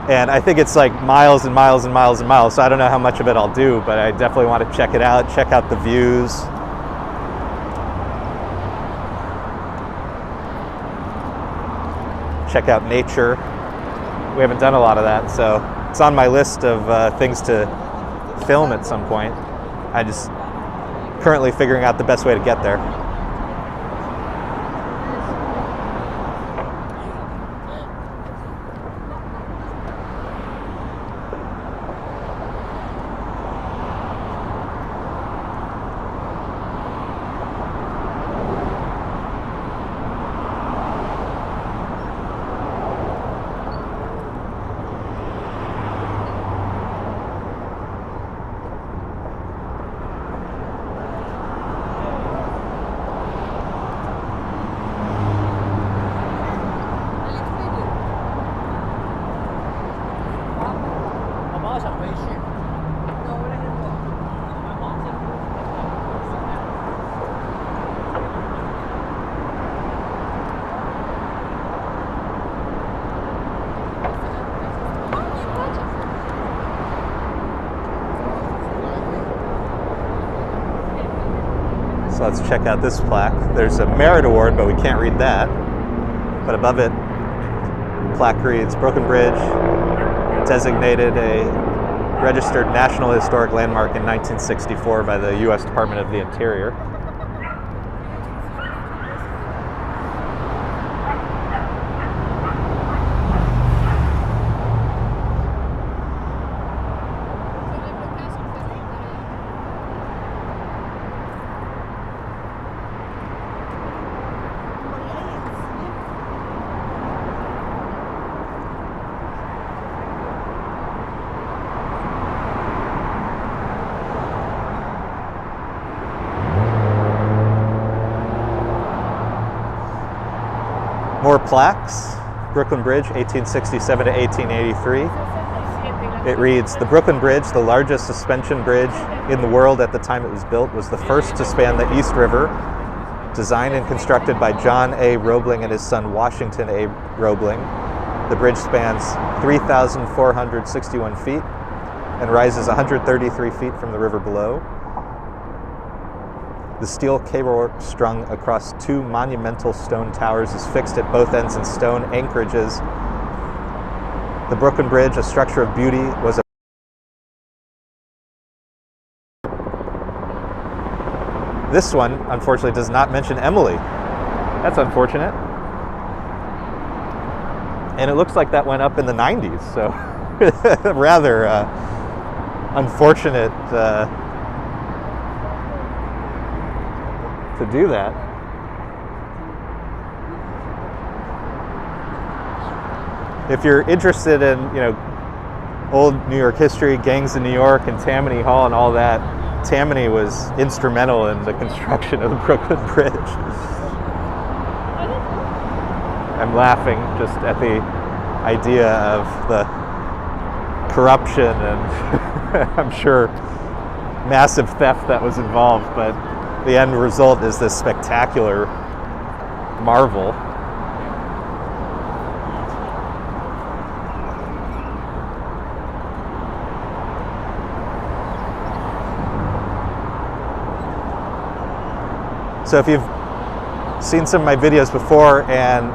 And I think it's like miles and miles and miles and miles, so I don't know how much of it I'll do, but I definitely want to check it out, check out the views. Check out nature. We haven't done a lot of that, so it's on my list of things to film at some point. I just currently figuring out the best way to get there. So let's check out this plaque. There's a merit award, but we can't read that. But above it, plaque reads, Brooklyn Bridge, designated a registered National Historic Landmark in 1964 by the U.S. Department of the Interior. More plaques. Brooklyn Bridge, 1867 to 1883. It reads, the Brooklyn Bridge, the largest suspension bridge in the world at the time it was built, was the first to span the East River, designed and constructed by John A. Roebling and his son Washington A. Roebling. The bridge spans 3,461 feet and rises 133 feet from the river below. The steel cable work strung across two monumental stone towers is fixed at both ends in stone anchorages. The Brooklyn Bridge, a structure of beauty, was a This one, unfortunately, does not mention Emily. That's unfortunate. And it looks like that went up in the 90s, so rather unfortunate to do that. If you're interested in, old New York history, gangs in New York and Tammany Hall and all that, Tammany was instrumental in the construction of the Brooklyn Bridge. I'm laughing just at the idea of the corruption and I'm sure massive theft that was involved, but the end result is this spectacular marvel. So if you've seen some of my videos before and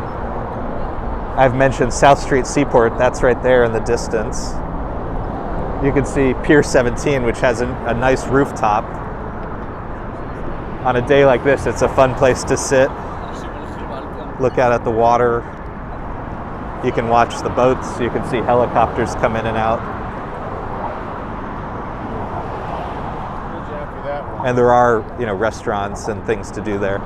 I've mentioned South Street Seaport, that's right there in the distance. You can see Pier 17, which has a nice rooftop. On a day like this, it's a fun place to sit, look out at the water. You can watch the boats, you can see helicopters come in and out. And there are, restaurants and things to do there.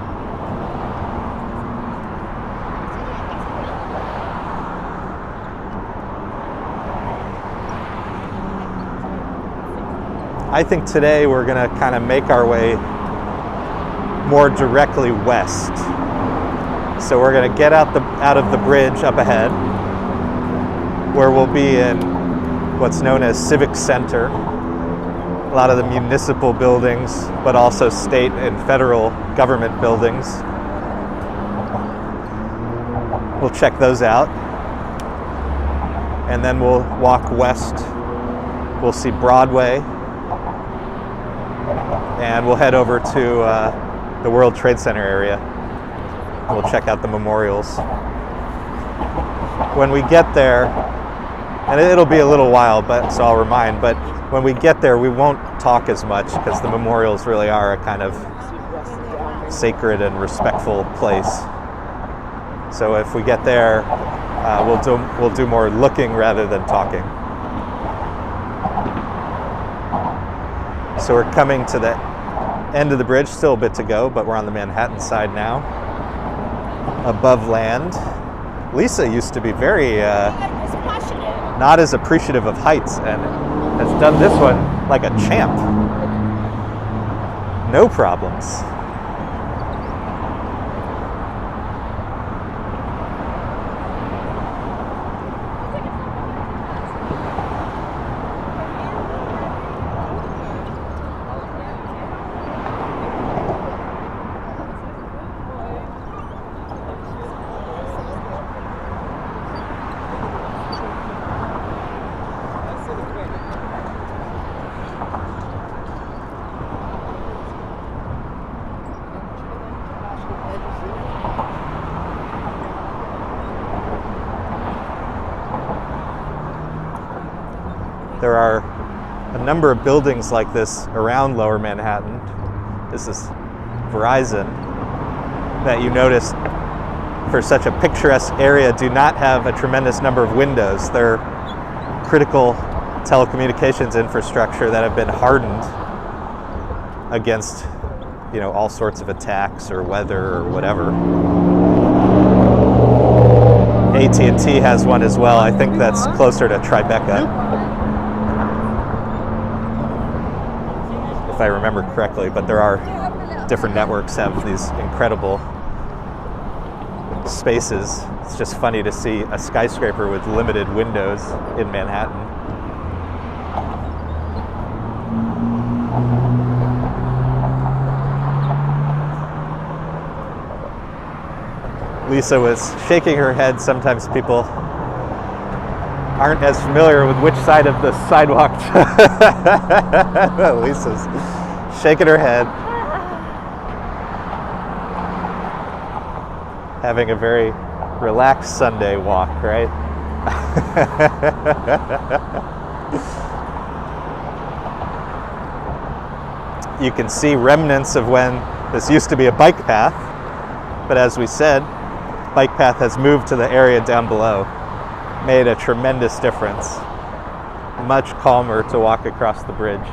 I think today we're going to kind of make our way more directly west. So we're going to get out of the bridge up ahead, where we'll be in what's known as Civic Center. A lot of the municipal buildings, but also state and federal government buildings. We'll check those out. And then we'll walk west. We'll see Broadway. And we'll head over to the World Trade Center area. We'll check out the memorials. When we get there, and it'll be a little while, so I'll remind, but when we get there, we won't talk as much because the memorials really are a kind of sacred and respectful place. So if we get there, we'll do more looking rather than talking. So we're coming to the end of the bridge, still a bit to go, but we're on the Manhattan side now. Above land. Lisa used to be very not as appreciative of heights and has done this one like a champ. No problems. There are a number of buildings like this around Lower Manhattan. This is Verizon, that you notice for such a picturesque area do not have a tremendous number of windows. They're critical telecommunications infrastructure that have been hardened against, all sorts of attacks or weather or whatever. AT&T has one as well. I think that's closer to Tribeca, if I remember correctly, but there are different networks have these incredible spaces. It's just funny to see a skyscraper with limited windows in Manhattan. Lisa was shaking her head. Sometimes people aren't as familiar with which side of the sidewalk. Lisa's shaking her head. having a very relaxed Sunday walk, right? You can see remnants of when this used to be a bike path, but as we said, bike path has moved to the area down below. Made a tremendous difference. Much calmer to walk across the bridge.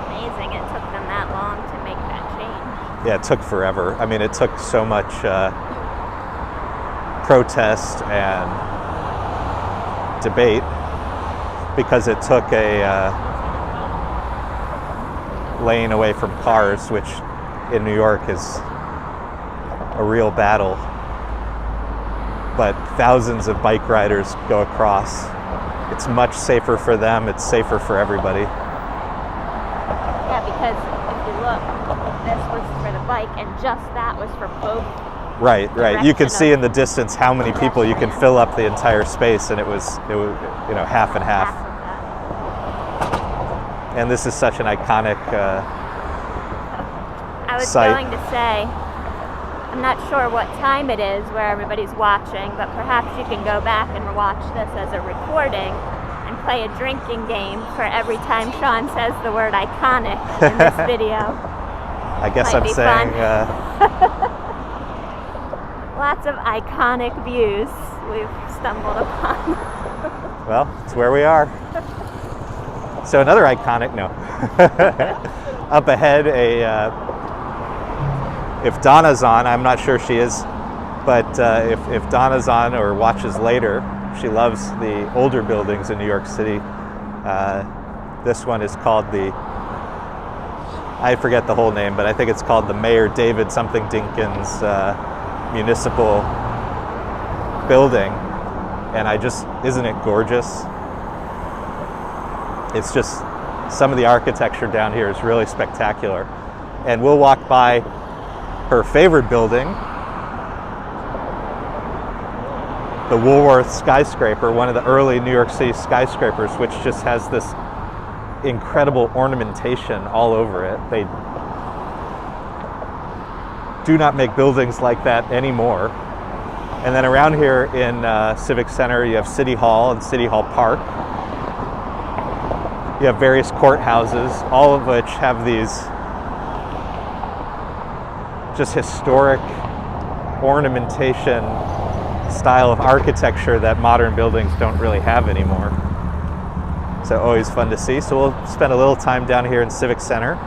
Amazing it took them that long to make that change. Yeah, it took forever. I mean, it took so much protest and debate because it took a lane away from cars, which in New York is a real battle. But thousands of bike riders go across. It's much safer for them, it's safer for everybody. Yeah, because if you look, this was for the bike and just that was for both. Right. You can see in the distance how many people you can fill up the entire space, and it was half and half. And this is such an iconic I was site. going to say, I'm not sure what time it is where everybody's watching, but perhaps you can go back and watch this as a recording and play a drinking game for every time Sean says the word iconic in this video. I guess Might I'm be saying lots of iconic views we've stumbled upon. well, it's where we are. So another iconic, no. Up ahead, if Donna's on, I'm not sure she is, but if Donna's on or watches later, she loves the older buildings in New York City. This one is called I forget the whole name, but I think it's called the Mayor David something Dinkins Municipal Building. And isn't it gorgeous? It's just, some of the architecture down here is really spectacular. And we'll walk by her favorite building, the Woolworth skyscraper, one of the early New York City skyscrapers, which just has this incredible ornamentation all over it. They do not make buildings like that anymore. And then around here in Civic Center, you have City Hall and City Hall Park. You have various courthouses, all of which have these just historic ornamentation style of architecture that modern buildings don't really have anymore. So always fun to see. So we'll spend a little time down here in Civic Center.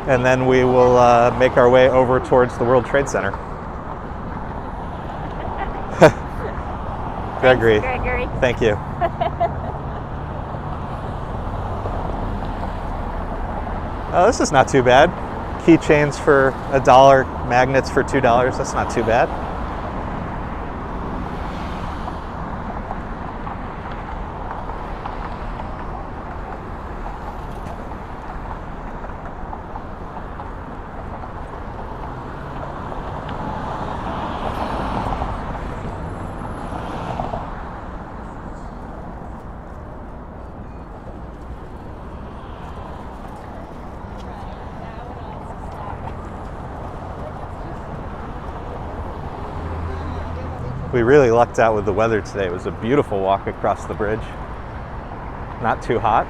And then we will make our way over towards the World Trade Center. Gregory. Thanks, Gregory. Thank you. Oh, this is not too bad. Keychains for $1, magnets for $2. That's not too bad. We really lucked out with the weather today. It was a beautiful walk across the bridge. Not too hot.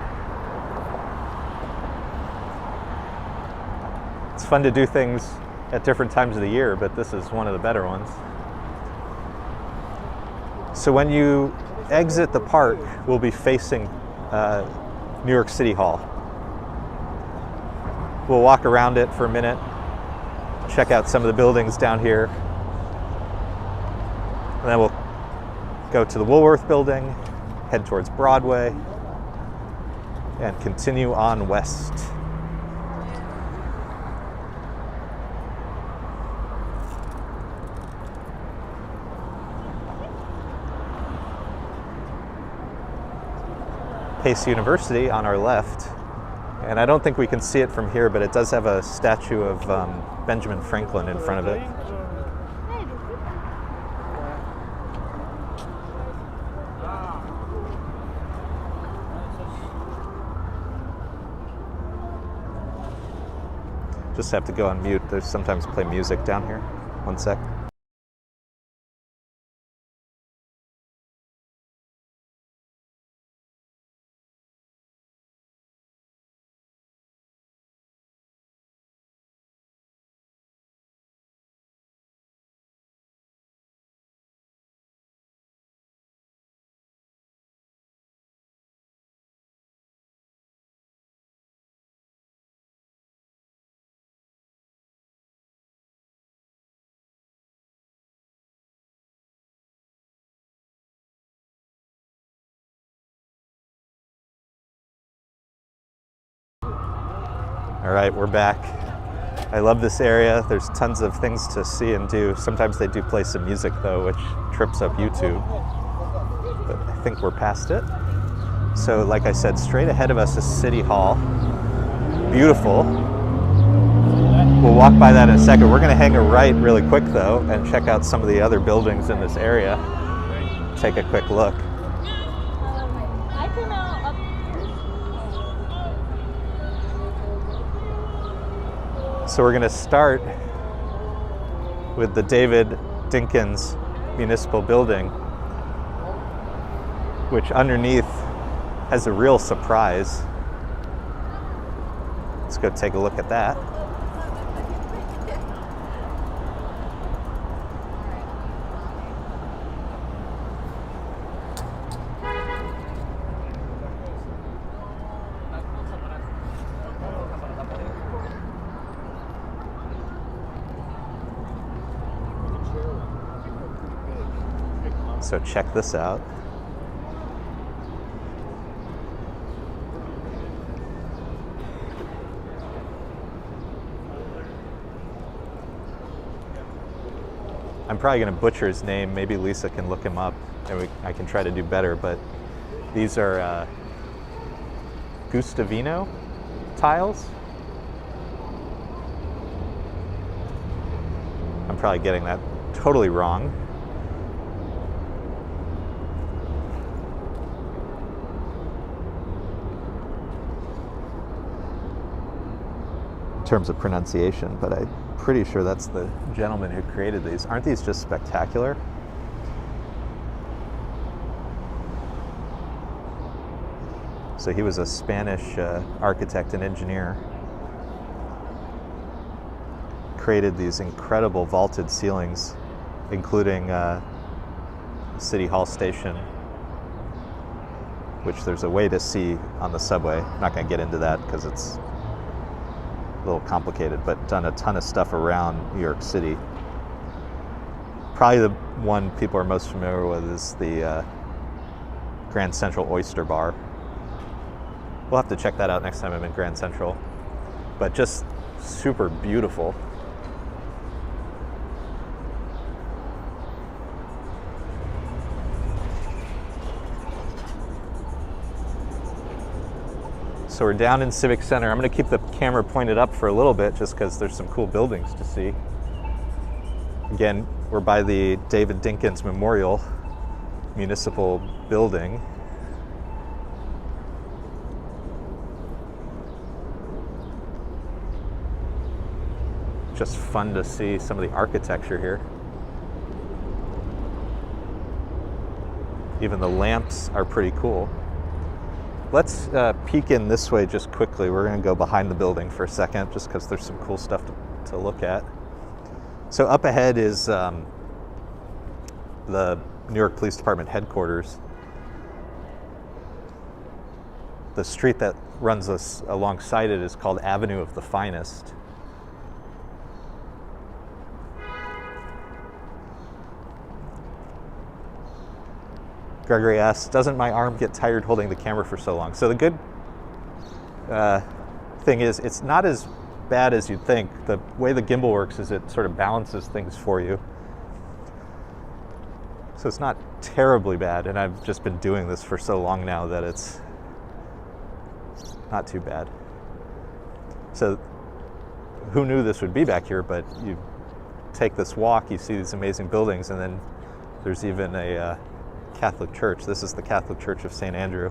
It's fun to do things at different times of the year, but this is one of the better ones. So when you exit the park, we'll be facing New York City Hall. We'll walk around it for a minute, check out some of the buildings down here. And then we'll go to the Woolworth Building, head towards Broadway, and continue on west. Pace University on our left. And I don't think we can see it from here, but it does have a statue of Benjamin Franklin in front of it. Just have to go on mute. There's sometimes play music down here. One sec. All right, we're back. I love this area. There's tons of things to see and do. Sometimes they do play some music though, which trips up YouTube. But I think we're past it. So like I said, straight ahead of us is City Hall. Beautiful. We'll walk by that in a second. We're gonna hang a right really quick though and check out some of the other buildings in this area. Take a quick look. So we're going to start with the David Dinkins Municipal Building, which underneath has a real surprise. Let's go take a look at that. So check this out. I'm probably going to butcher his name. Maybe Lisa can look him up and I can try to do better, but these are Gustavino tiles. I'm probably getting that totally wrong. In terms of pronunciation, but I'm pretty sure that's the gentleman who created these. Aren't these just spectacular? So he was a Spanish architect and engineer. Created these incredible vaulted ceilings, including City Hall Station, which there's a way to see on the subway. I'm not going to get into that because it's a little complicated, but done a ton of stuff around New York City. Probably the one people are most familiar with is the Grand Central Oyster Bar. We'll have to check that out next time I'm in Grand Central, but just super beautiful. So we're down in Civic Center. I'm going to keep the camera pointed up for a little bit just because there's some cool buildings to see. Again, we're by the David Dinkins Memorial Municipal Building. Just fun to see some of the architecture here. Even the lamps are pretty cool. Let's peek in this way just quickly. We're going to go behind the building for a second just because there's some cool stuff to look at. So up ahead is the New York Police Department headquarters. The street that runs us alongside it is called Avenue of the Finest. Gregory asks, doesn't my arm get tired holding the camera for so long? So the good thing is it's not as bad as you'd think. The way the gimbal works is it sort of balances things for you. So it's not terribly bad, and I've just been doing this for so long now that it's not too bad. So who knew this would be back here, but you take this walk, you see these amazing buildings, and then there's even a Catholic church. This is the Catholic Church of St. Andrew.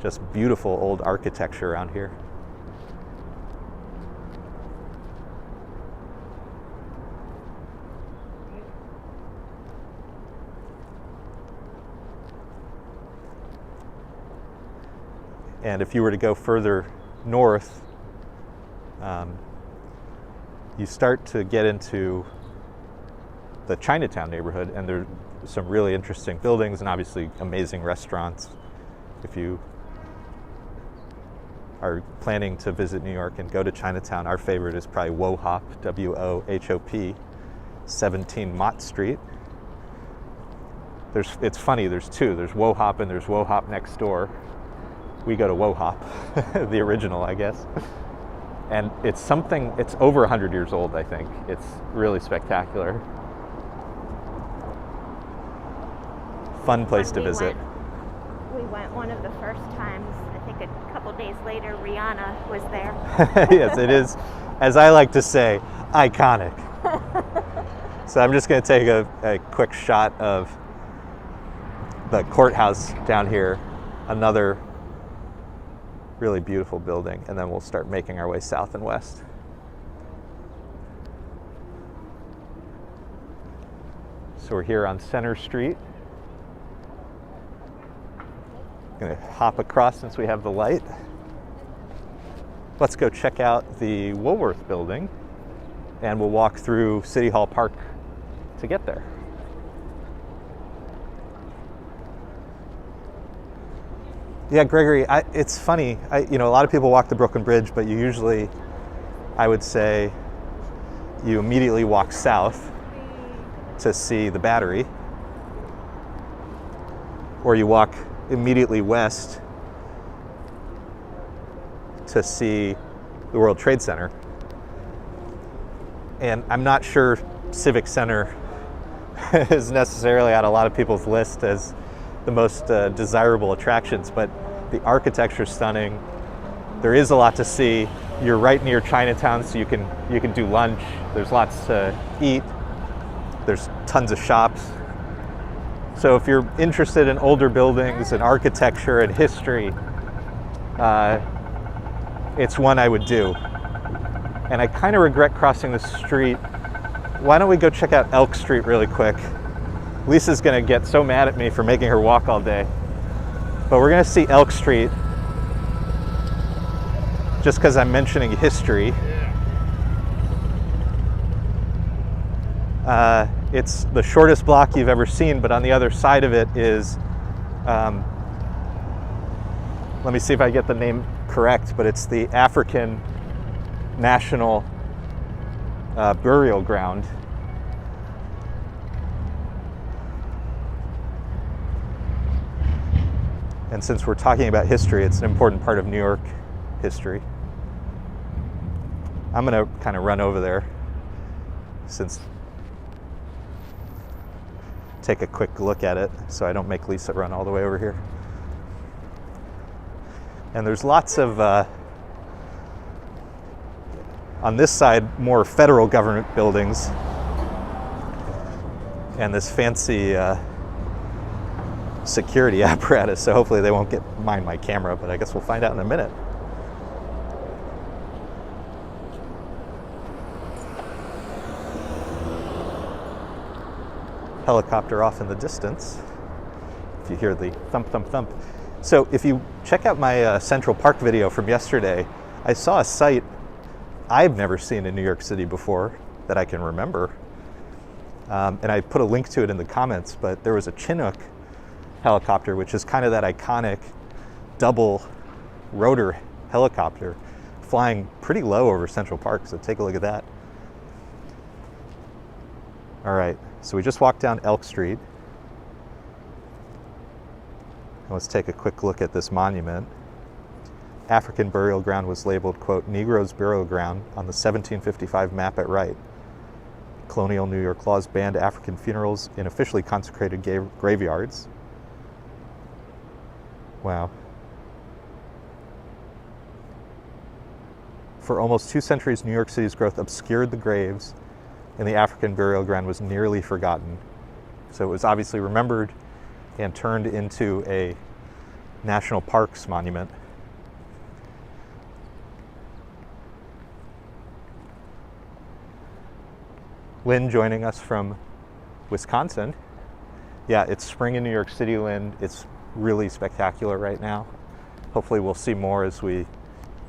Just beautiful old architecture around here. And if you were to go further north, you start to get into the Chinatown neighborhood, and there's some really interesting buildings and obviously amazing restaurants. If you are planning to visit New York and go to Chinatown, our favorite is probably WoHop, W-O-H-O-P, 17 Mott Street. It's funny, there's two. There's WoHop and there's WoHop next door. We go to WoHop, the original, I guess. And it's over 100 years old, I think. It's really spectacular. Fun place to visit. We went one of the first times. I think a couple days later, Rihanna was there. Yes, it is, as I like to say, iconic. So I'm just going to take a quick shot of the courthouse down here, another really beautiful building, and then we'll start making our way south and west. So we're here on Center Street. Going to hop across since we have the light. Let's go check out the Woolworth Building, and we'll walk through City Hall Park to get there. Yeah, Gregory, it's funny. A lot of people walk the Brooklyn Bridge, but you usually, I would say, you immediately walk south to see the Battery, or you walk immediately west to see the World Trade Center. And I'm not sure Civic Center is necessarily on a lot of people's list as the most desirable attractions, but the architecture is stunning. There is a lot to see. You're right near Chinatown, so you can do lunch. There's lots to eat. There's tons of shops. So if you're interested in older buildings and architecture and history, it's one I would do. And I kind of regret crossing the street. Why don't we go check out Elk Street really quick? Lisa's gonna get so mad at me for making her walk all day. But we're gonna see Elk Street just because I'm mentioning history. It's the shortest block you've ever seen, but on the other side of it is, let me see if I get the name correct, but it's the African National Burial Ground. And since we're talking about history, it's an important part of New York history. I'm gonna kind of run over there take a quick look at it so I don't make Lisa run all the way over here. And there's lots of, on this side, more federal government buildings and this fancy security apparatus, so hopefully they won't mind my camera, but I guess we'll find out in a minute. Helicopter off in the distance, if you hear the thump, thump, thump. So if you check out my Central Park video from yesterday, I saw a site I've never seen in New York City before that I can remember. And I put a link to it in the comments, but there was a Chinook helicopter, which is kind of that iconic double rotor helicopter flying pretty low over Central Park. So take a look at that. All right, so we just walked down Elk Street. And let's take a quick look at this monument. African burial ground was labeled, quote, Negroes burial ground on the 1755 map at right. Colonial New York laws banned African funerals in officially consecrated graveyards. Wow. For almost 2 centuries, New York City's growth obscured the graves, and the African burial ground was nearly forgotten. So it was obviously remembered and turned into a National Parks monument. Lynn joining us from Wisconsin. Yeah, it's spring in New York City, Lynn. It's really spectacular right now. Hopefully we'll see more as we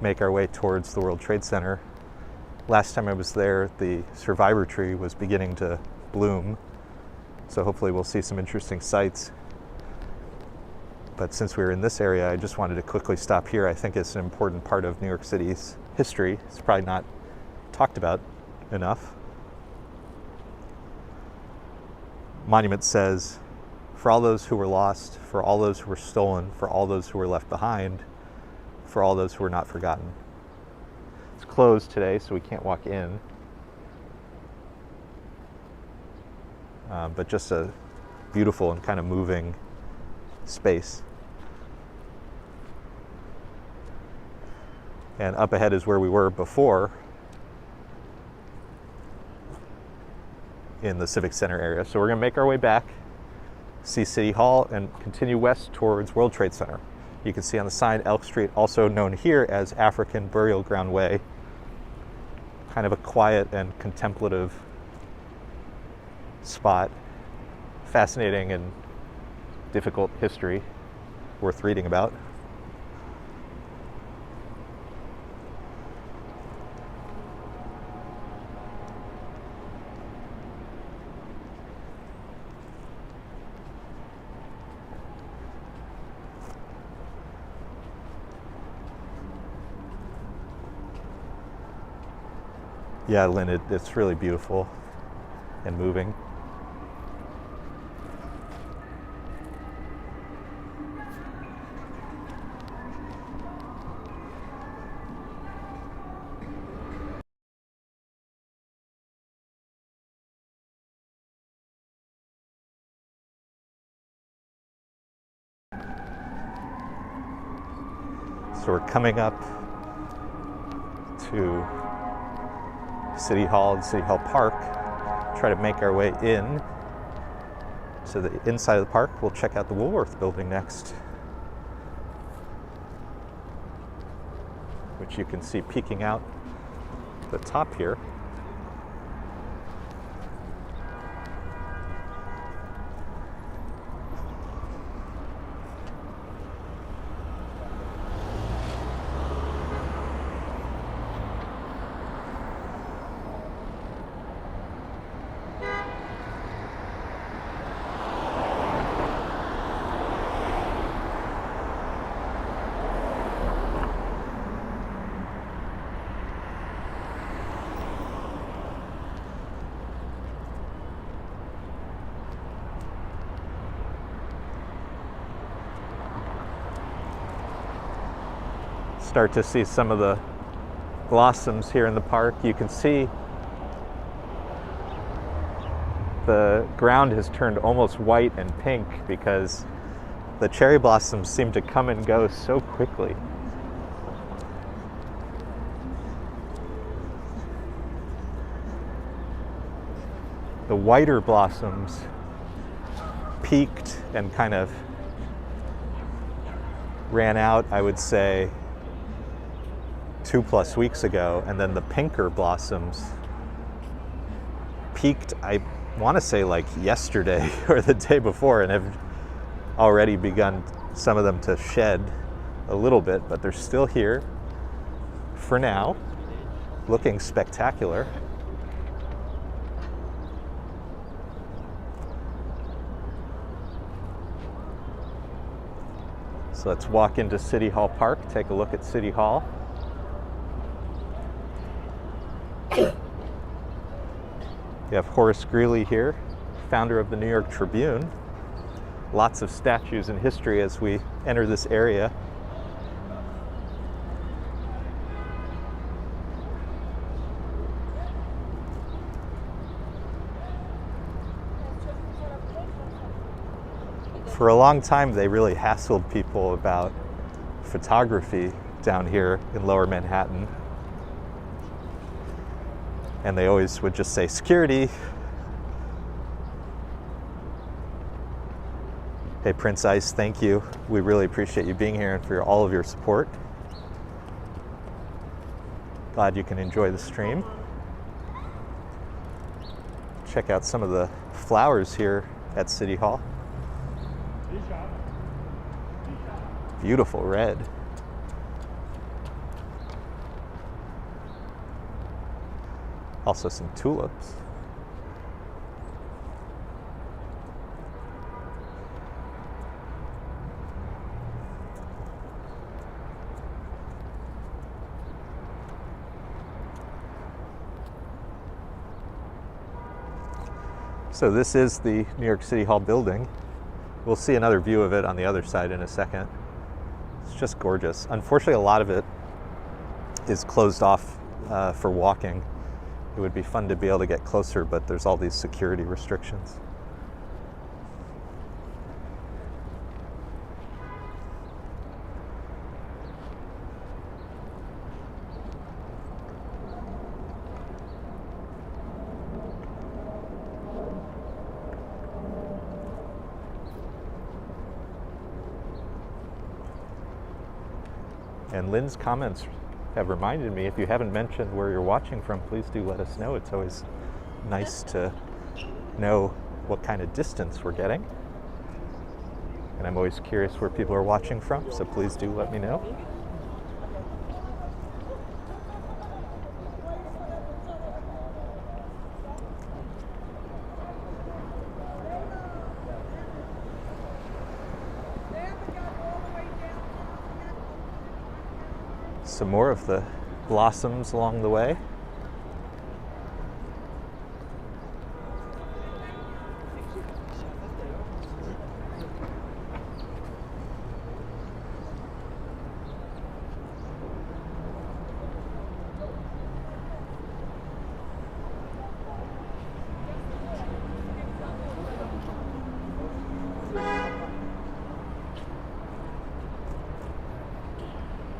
make our way towards the World Trade Center. Last time I was there, the survivor tree was beginning to bloom. So hopefully we'll see some interesting sights. But since we were in this area, I just wanted to quickly stop here. I think it's an important part of New York City's history. It's probably not talked about enough. Monument says, for all those who were lost, for all those who were stolen, for all those who were left behind, for all those who were not forgotten. It's closed today, so we can't walk in. But just a beautiful and kind of moving space. And up ahead is where we were before, in the Civic Center area. So we're going to make our way back, see City Hall, and continue west towards World Trade Center. You can see on the sign Elk Street, also known here as African Burial Ground Way. Kind of a quiet and contemplative spot. Fascinating and difficult history worth reading about. Yeah, Lynn, it's really beautiful and moving. So we're coming up to City Hall and City Hall Park, try to make our way in to the inside of the park. We'll check out the Woolworth Building next, which you can see peeking out the top here. Start to see some of the blossoms here in the park. You can see the ground has turned almost white and pink because the cherry blossoms seem to come and go so quickly. The whiter blossoms peaked and kind of ran out, I would say, 2+ weeks ago, and then the pinker blossoms peaked, I want to say like yesterday or the day before, and have already begun, some of them, to shed a little bit, but they're still here for now, looking spectacular. So let's walk into City Hall Park, take a look at City Hall. You have Horace Greeley here, founder of the New York Tribune. Lots of statues and history as we enter this area. For a long time, they really hassled people about photography down here in Lower Manhattan. And they always would just say, security. Hey, Prince Ice, thank you. We really appreciate you being here and for all of your support. Glad you can enjoy the stream. Check out some of the flowers here at City Hall. Beautiful red. Also some tulips. So this is the New York City Hall building. We'll see another view of it on the other side in a second. It's just gorgeous. Unfortunately, a lot of it is closed off for walking. It would be fun to be able to get closer, but there's all these security restrictions. And Lynn's comments have reminded me, if you haven't mentioned where you're watching from, please do let us know. It's always nice to know what kind of distance we're getting. And I'm always curious where people are watching from, so please do let me know. Some more of the blossoms along the way.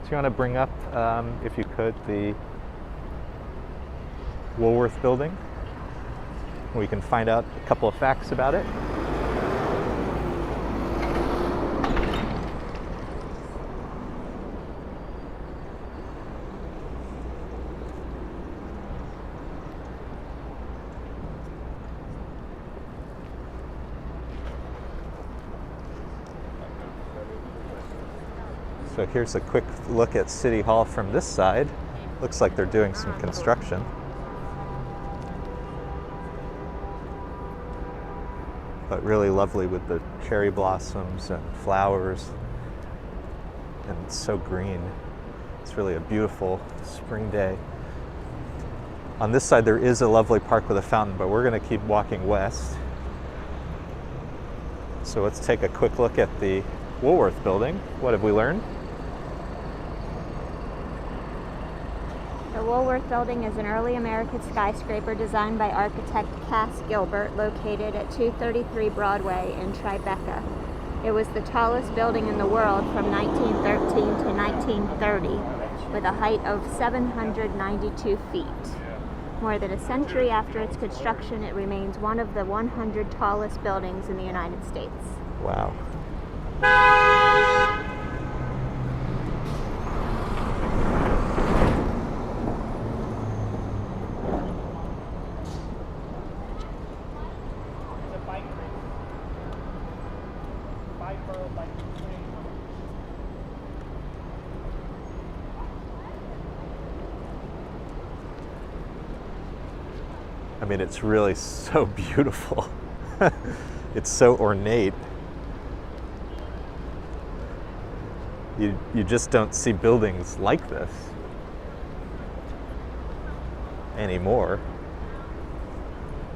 So you want to bring up, if you could, the Woolworth Building. We can find out a couple of facts about it. So here's a quick look at City Hall from this side. Looks like they're doing some construction. But really lovely with the cherry blossoms and flowers. And it's so green. It's really a beautiful spring day. On this side there is a lovely park with a fountain, but we're going to keep walking west. So let's take a quick look at the Woolworth Building. What have we learned? The Woolworth Building is an early American skyscraper designed by architect Cass Gilbert, located at 233 Broadway in Tribeca. It was the tallest building in the world from 1913 to 1930, with a height of 792 feet. More than a century after its construction, it remains one of the 100 tallest buildings in the United States. Wow. I mean, it's really so beautiful. It's so ornate. You just don't see buildings like this anymore.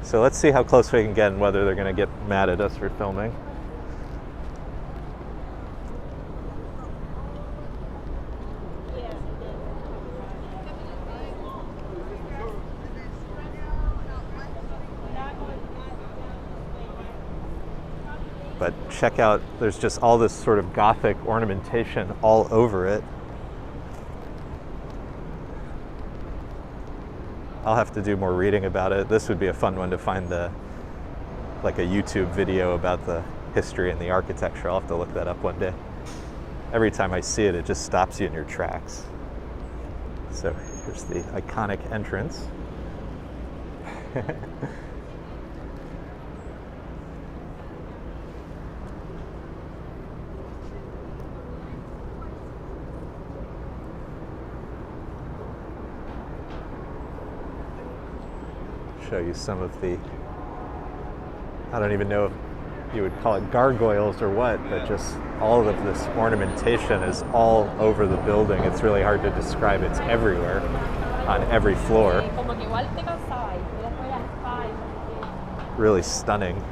So let's see how close we can get and whether they're going to get mad at us for filming. But check out, there's just all this sort of Gothic ornamentation all over it. I'll have to do more reading about it. This would be a fun one to find like a YouTube video about the history and the architecture. I'll have to look that up one day. Every time I see it, it just stops you in your tracks. So here's the iconic entrance. Show you some of the, I don't even know if you would call it gargoyles or what, but just all of this ornamentation is all over the building. It's really hard to describe. It's everywhere, on every floor. Really stunning.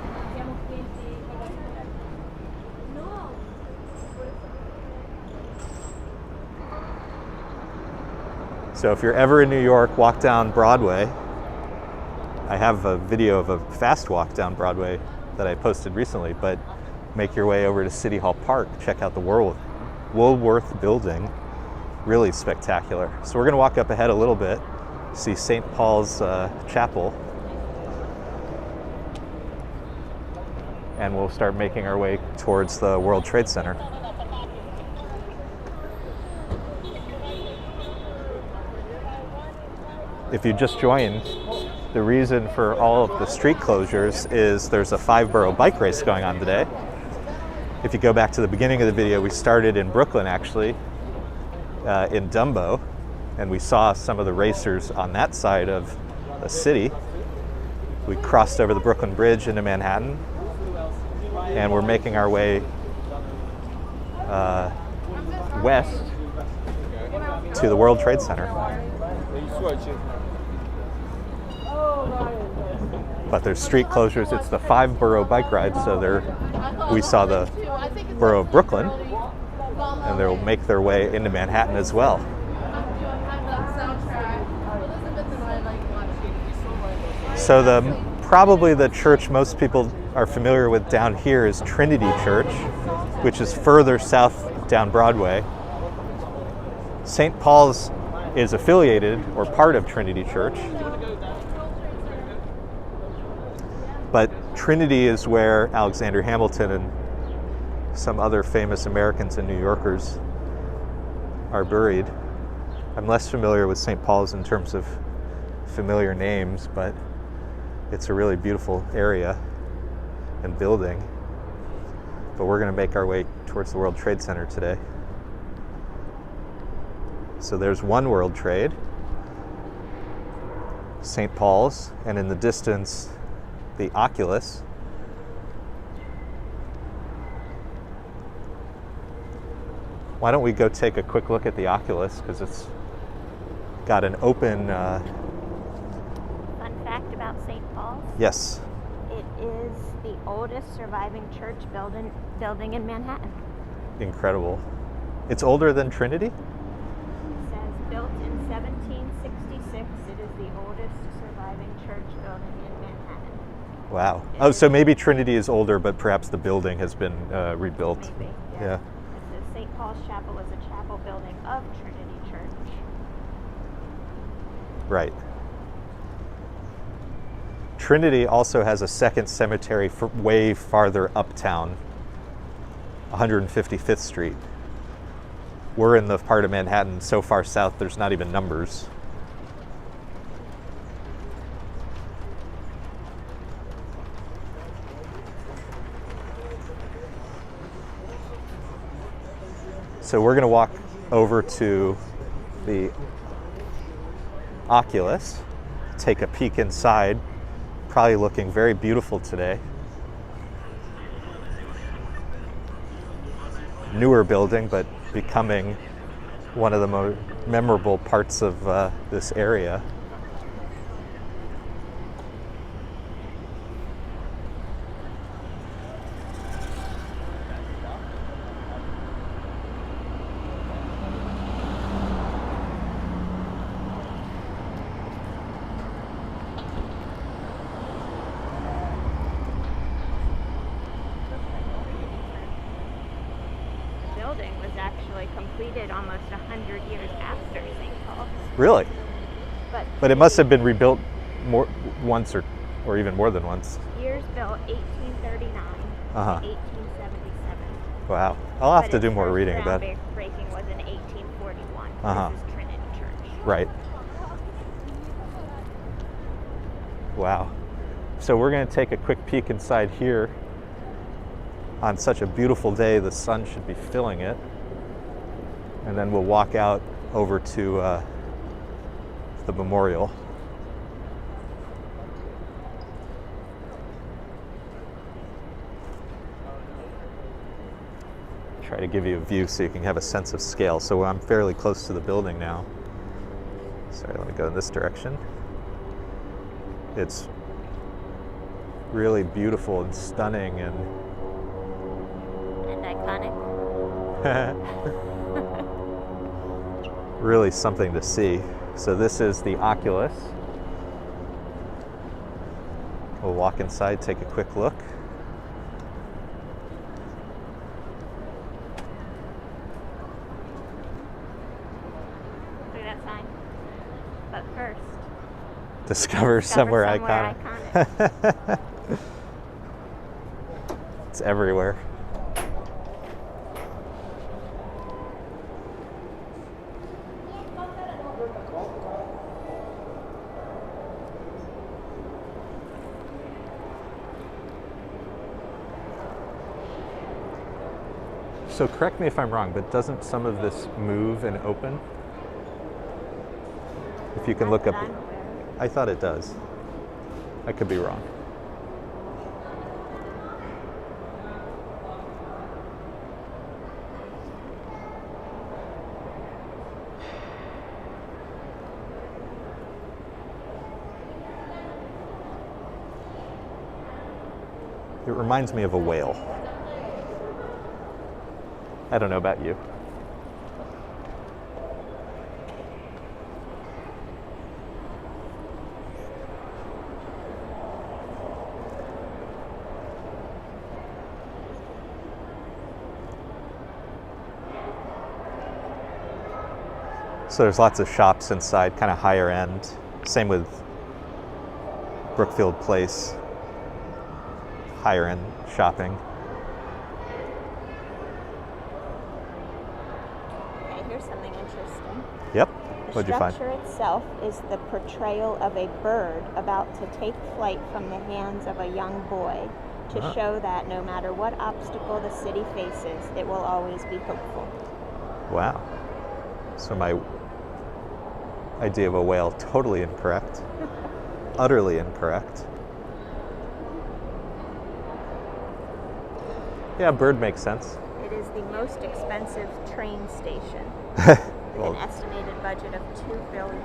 So if you're ever in New York, walk down Broadway. I have a video of a fast walk down Broadway that I posted recently, but make your way over to City Hall Park. Check out the Woolworth Building. Really spectacular. So we're going to walk up ahead a little bit, see St. Paul's Chapel, and we'll start making our way towards the World Trade Center. If you just joined, the reason for all of the street closures is there's a 5-borough bike race going on today. If you go back to the beginning of the video, we started in Brooklyn actually, in DUMBO, and we saw some of the racers on that side of the city. We crossed over the Brooklyn Bridge into Manhattan, and we're making our way west to the World Trade Center. But there's street closures. It's the 5-borough bike ride, so we saw the borough of Brooklyn, and they'll make their way into Manhattan as well. So probably the church most people are familiar with down here is Trinity Church, which is further south down Broadway. St. Paul's is affiliated or part of Trinity Church. But Trinity is where Alexander Hamilton and some other famous Americans and New Yorkers are buried. I'm less familiar with St. Paul's in terms of familiar names, but it's a really beautiful area and building. But we're going to make our way towards the World Trade Center today. So there's One World Trade, St. Paul's, and in the distance, the Oculus. Why don't we go take a quick look at the Oculus, because it's got an open... Fun fact about St. Paul's? Yes. It is the oldest surviving church building in Manhattan. Incredible. It's older than Trinity? It says built in 1766. It is the oldest surviving church building in Manhattan. Wow. Oh, so maybe Trinity is older, but perhaps the building has been rebuilt. Maybe, yeah. It says St. Paul's Chapel is a chapel building of Trinity Church. Right. Trinity also has a second cemetery way farther uptown, 155th Street. We're in the part of Manhattan so far south there's not even numbers. So we're going to walk over to the Oculus, take a peek inside, probably looking very beautiful today. Newer building, but becoming one of the most memorable parts of this area. Was actually completed almost 100 years after St. Paul's. Really? But it must have been rebuilt once or even more than once. Years built 1839. Uh-huh. 1877. Wow. I'll have But to do its more first reading about it. groundbreaking was in 1841. Uh-huh. This is Trinity Church. Right. Wow. So we're going to take a quick peek inside here. On such a beautiful day, the sun should be filling it. And then we'll walk out over to the memorial. Try to give you a view so you can have a sense of scale. So I'm fairly close to the building now. Sorry, let me go in this direction. It's really beautiful and stunning and iconic. really something to see. So this is the Oculus. We'll walk inside, take a quick look. Look at that sign. But first, Discover somewhere iconic. It's everywhere. So correct me if I'm wrong, but doesn't some of this move and open? If you can look up. I thought it does. I could be wrong. It reminds me of a whale. I don't know about you. So there's lots of shops inside, kind of higher end. Same with Brookfield Place, higher end shopping. Okay, here's something interesting. Yep. The What'd you find? structure itself is the portrayal of a bird about to take flight from the hands of a young boy to Uh-huh. show that no matter what obstacle the city faces, it will always be hopeful. Wow. So my idea of a whale, totally incorrect. Utterly incorrect. Yeah, bird makes sense. It is the most expensive train station with Well, an estimated budget of $2 billion.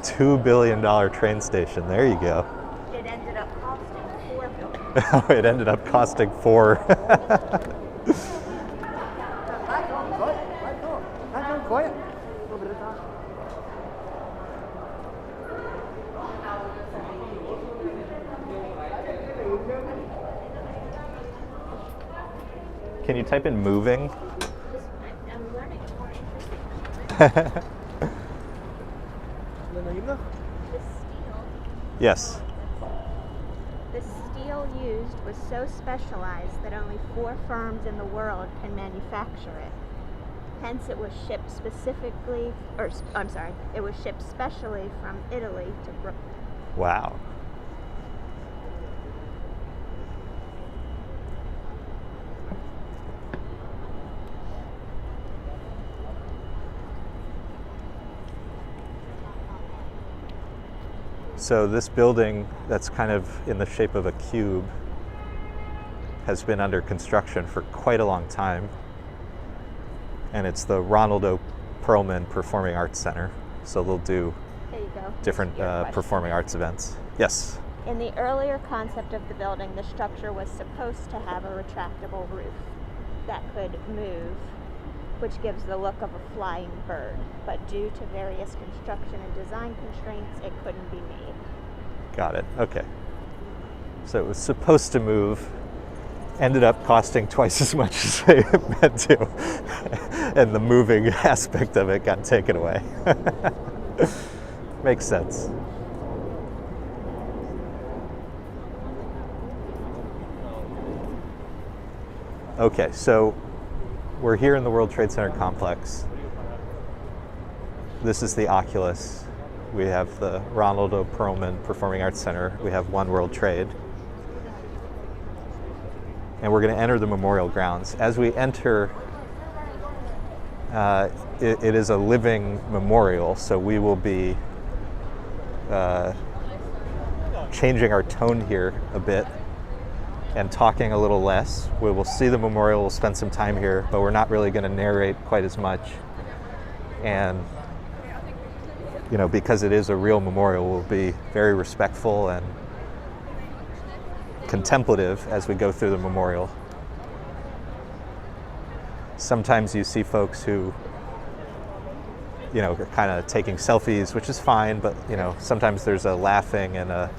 $2 billion train station. There you go. It ended up costing $4 billion. It ended up costing $4. Can you type in moving? I'm learning more. The steel. Yes. The steel used was so specialized that only 4 firms in the world can manufacture it. Hence, it was shipped specifically, it was shipped specially from Italy to Brooklyn. Wow. So this building that's kind of in the shape of a cube has been under construction for quite a long time. And it's the Ronald O. Perlman Performing Arts Center. So they'll do There you go. different Your question. performing arts events. Yes. In the earlier concept of the building, the structure was supposed to have a retractable roof that could move, which gives the look of a flying bird. But due to various construction and design constraints, it couldn't be made. Got it. Okay. So it was supposed to move, ended up costing twice as much as they meant to, and the moving aspect of it got taken away. Makes sense. Okay, so we're here in the World Trade Center complex. This is the Oculus. We have the Ronald O. Perlman Performing Arts Center. We have One World Trade. And we're going to enter the memorial grounds. As we enter, it is a living memorial, so we will be changing our tone here a bit and talking a little less. We will see the memorial, we'll spend some time here, but we're not really going to narrate quite as much. And, you know, because it is a real memorial, we'll be very respectful and contemplative as we go through the memorial. Sometimes you see folks who, you know, are kind of taking selfies, which is fine, but, you know, sometimes there's a laughing and a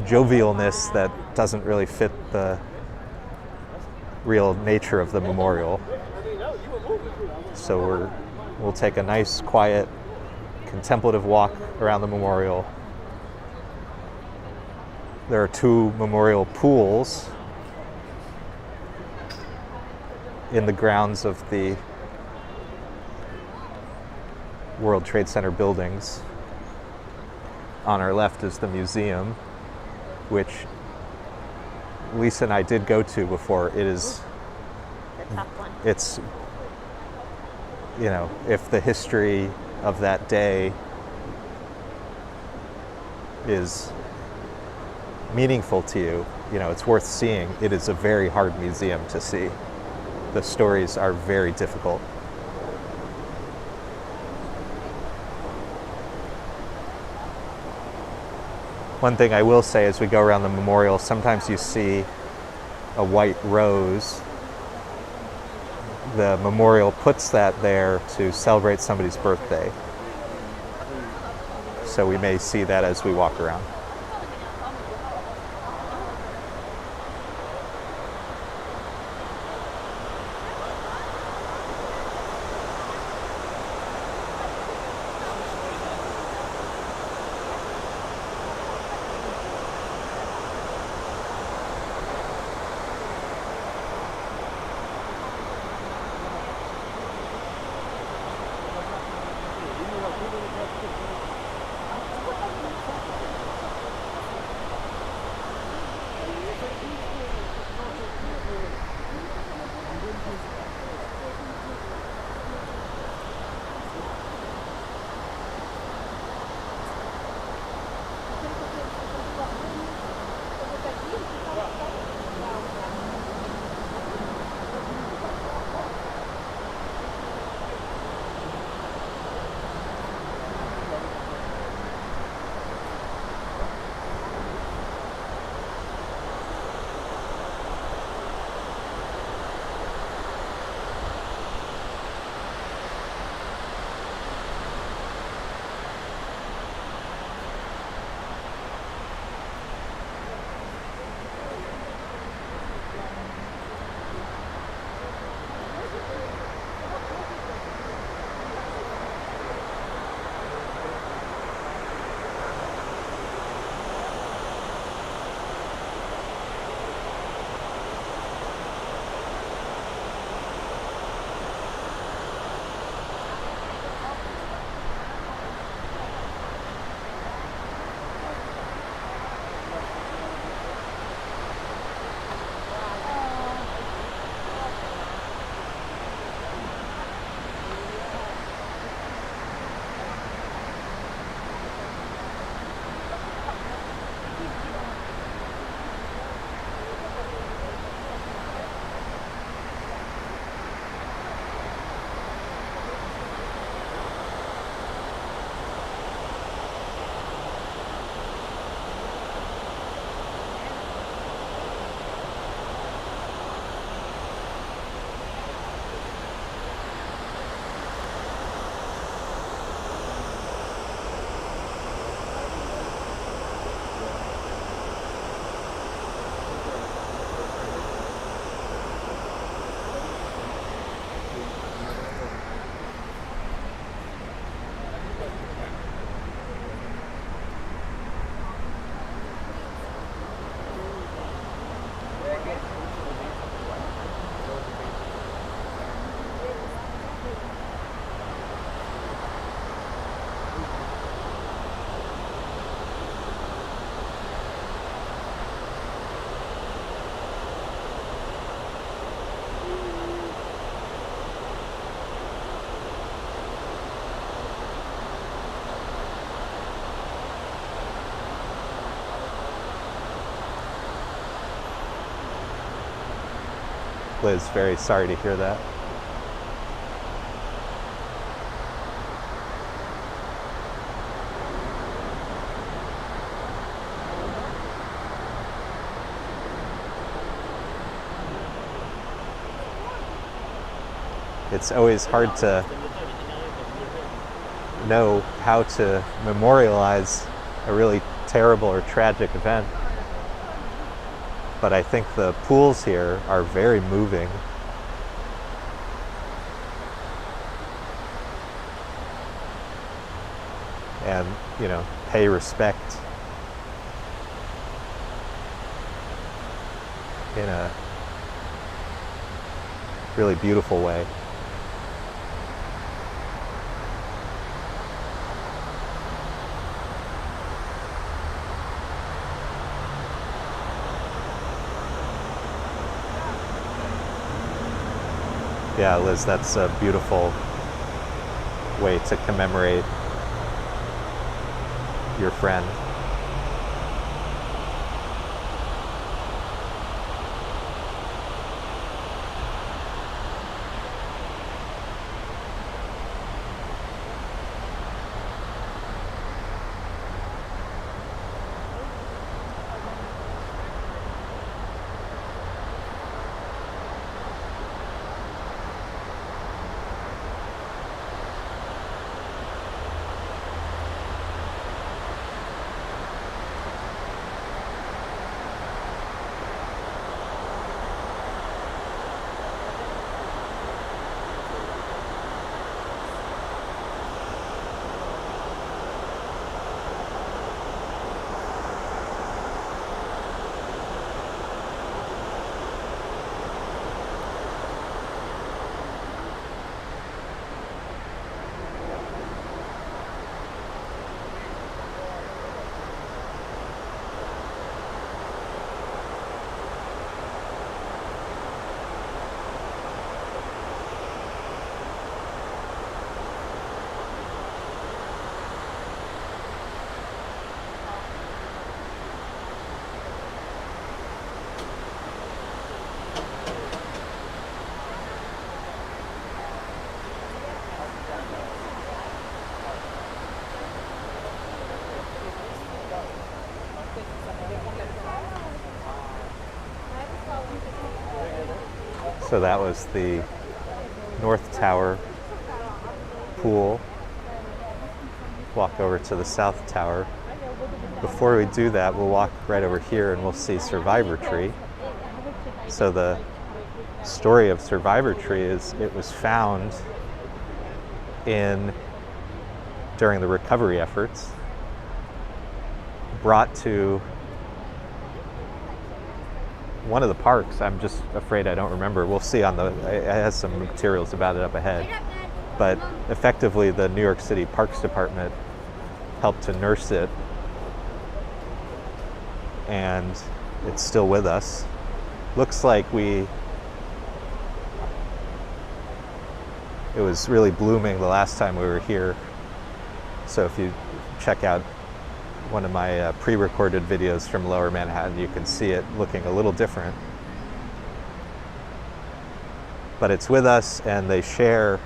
jovialness that doesn't really fit the real nature of the memorial. So we'll take a nice, quiet, contemplative walk around the memorial. There are 2 memorial pools in the grounds of the World Trade Center buildings. On our left is the museum, which Lisa and I did go to before. It is The top one. It's, you know, if the history of that day is meaningful to you, you know, it's worth seeing. It is a very hard museum to see. The stories are very difficult. One thing I will say as we go around the memorial, sometimes you see a white rose. The memorial puts that there to celebrate somebody's birthday. So we may see that as we walk around. Liz, very sorry to hear that. It's always hard to know how to memorialize a really terrible or tragic event. But I think the pools here are very moving. And, you know, pay respect in a really beautiful way. Yeah, Liz, that's a beautiful way to commemorate your friend. So that was the North Tower pool. Walk over to the South Tower. Before we do that, we'll walk right over here and we'll see Survivor Tree. So the story of Survivor Tree is it was found during the recovery efforts, brought to one of the parks. I'm just afraid I don't remember. We'll see on it has some materials about it up ahead. But effectively, the New York City Parks Department helped to nurse it, and it's still with us. Looks like it was really blooming the last time we were here. So if you check out one of my pre-recorded videos from Lower Manhattan, you can see it looking a little different. But it's with us, and they share,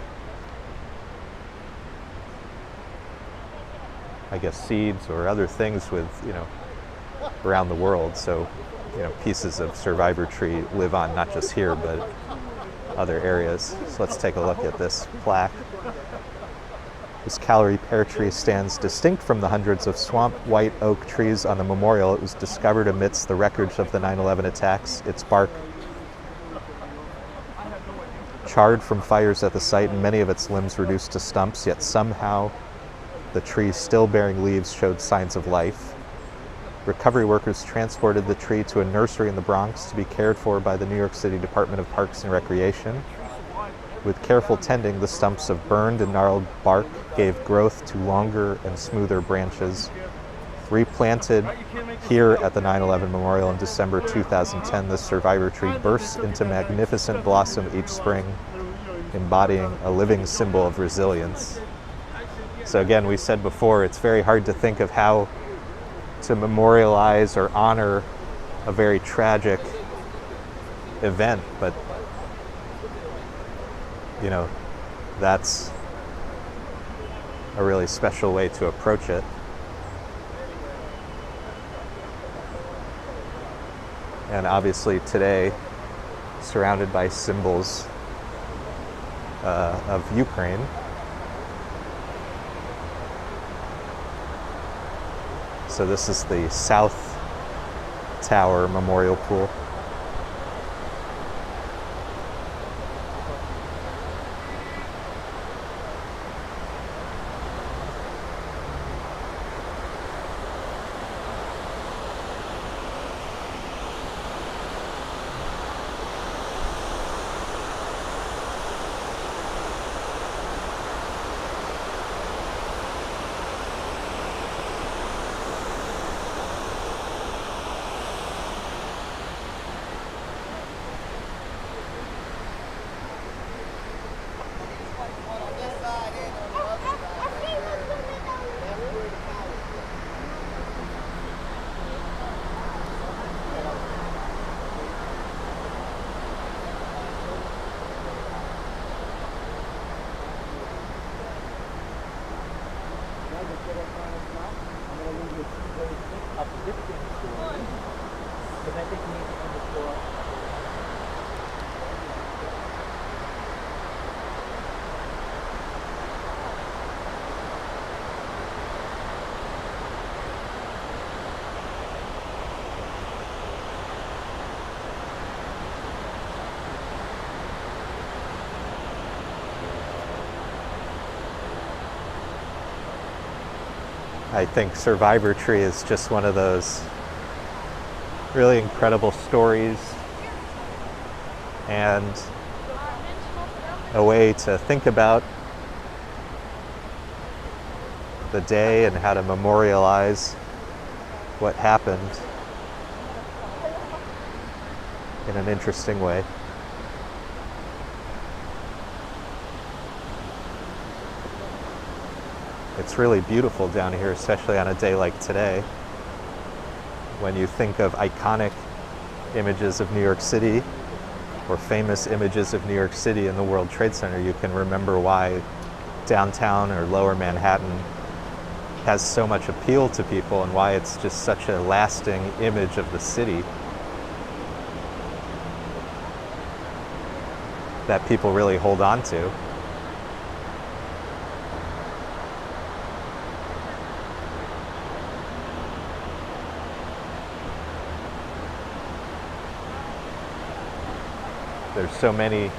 I guess, seeds or other things with, around the world. So, pieces of Survivor Tree live on not just here, but other areas. So let's take a look at this plaque. This Callery pear tree stands distinct from the hundreds of swamp white oak trees on the memorial. It was discovered amidst the wreckage of the 9/11 attacks. Its bark charred from fires at the site, and many of its limbs reduced to stumps, yet somehow the tree, still bearing leaves, showed signs of life. Recovery workers transported the tree to a nursery in the Bronx to be cared for by the New York City Department of Parks and Recreation. With careful tending, the stumps of burned and gnarled bark gave growth to longer and smoother branches. Replanted here at the 9/11 Memorial in December 2010, this Survivor Tree bursts into magnificent blossom each spring, embodying a living symbol of resilience. So again, we said before, it's very hard to think of how to memorialize or honor a very tragic event, but you know, that's a really special way to approach it. And obviously today, surrounded by symbols of Ukraine. So this is the South Tower Memorial Pool. I think Survivor Tree is just one of those really incredible stories and a way to think about the day and how to memorialize what happened in an interesting way. It's really beautiful down here, especially on a day like today. When you think of iconic images of New York City or famous images of New York City in the World Trade Center, you can remember why downtown or lower Manhattan has so much appeal to people and why it's just such a lasting image of the city that people really hold on to. There's so many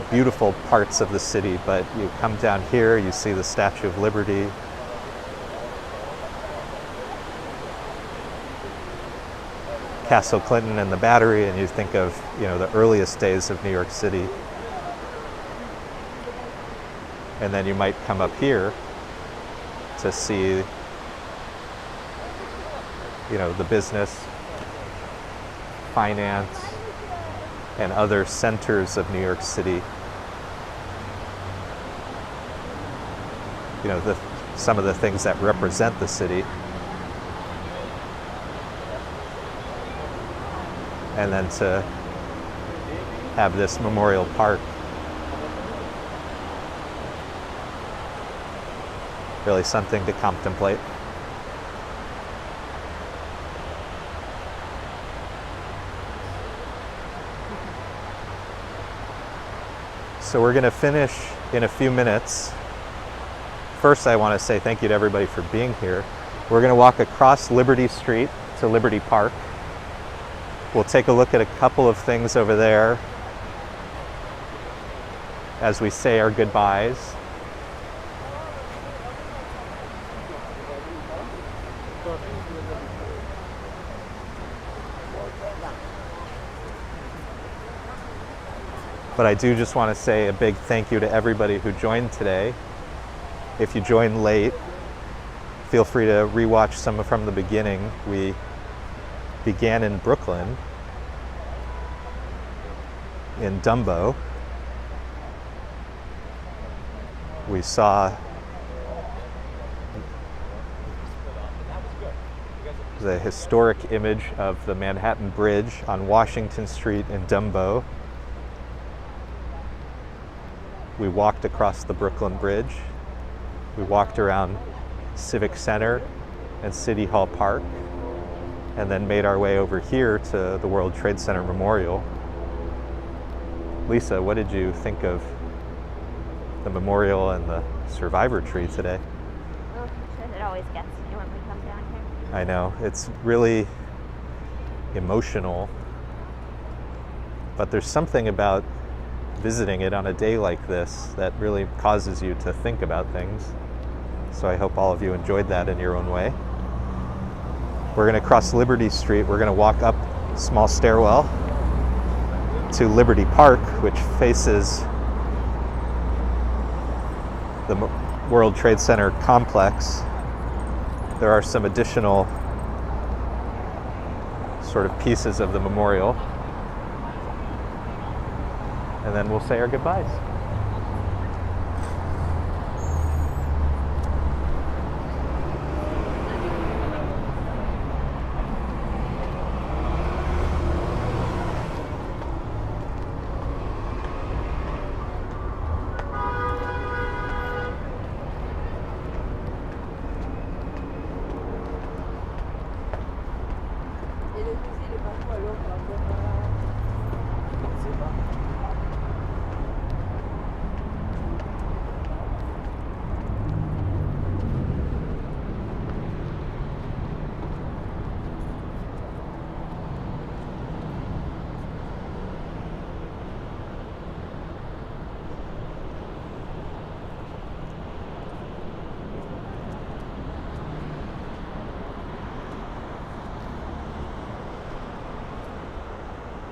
beautiful parts of the city, but you come down here, you see the Statue of Liberty. Castle Clinton and the Battery, and you think of, you know, the earliest days of New York City. And then you might come up here to see, you know, the business, finance, and other centers of New York City. You know, some of the things that represent the city. And then to have this memorial park. Really something to contemplate. So we're going to finish in a few minutes. First, I want to say thank you to everybody for being here. We're going to walk across Liberty Street to Liberty Park. We'll take a look at a couple of things over there as we say our goodbyes. But I do just want to say a big thank you to everybody who joined today. If you joined late, feel free to rewatch some from the beginning. We began in Brooklyn, in DUMBO. We saw the historic image of the Manhattan Bridge on Washington Street in DUMBO. We walked across the Brooklyn Bridge. We walked around Civic Center and City Hall Park, and then made our way over here to the World Trade Center Memorial. Lisa, what did you think of the memorial and the survivor tree today? Oh, it always gets me when we come down here. I know, it's really emotional, but there's something about visiting it on a day like this that really causes you to think about things. So I hope all of you enjoyed that in your own way. We're going to cross Liberty Street. We're going to walk up a small stairwell to Liberty Park, which faces the World Trade Center complex. There are some additional sort of pieces of the memorial. And then we'll say our goodbyes.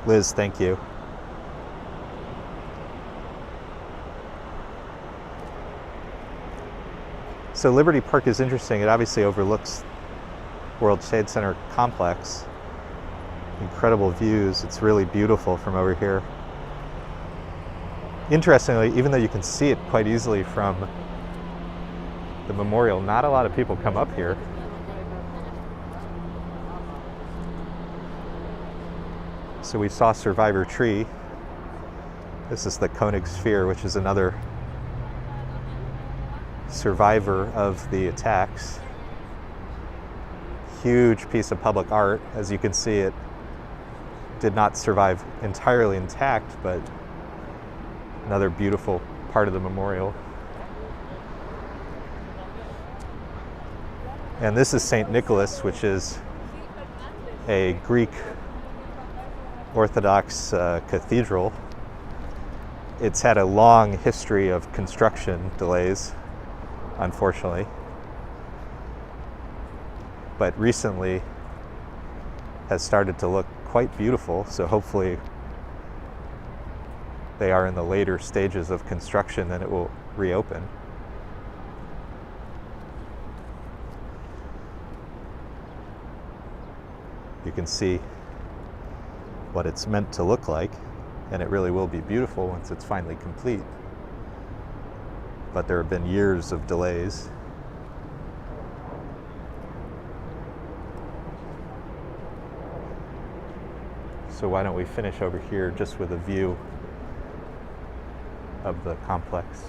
Liz, thank you. So Liberty Park is interesting. It obviously overlooks World Trade Center complex. Incredible views. It's really beautiful from over here. Interestingly, even though you can see it quite easily from the memorial, not a lot of people come up here. So we saw Survivor Tree. This is the Koenig Sphere, which is another survivor of the attacks. Huge piece of public art. As you can see, it did not survive entirely intact, but another beautiful part of the memorial. And this is St. Nicholas, which is a Greek Orthodox cathedral. It's had a long history of construction delays, unfortunately, but recently has started to look quite beautiful, so hopefully they are in the later stages of construction and it will reopen. You can see what it's meant to look like, and it really will be beautiful once it's finally complete. But there have been years of delays. So why don't we finish over here just with a view of the complex.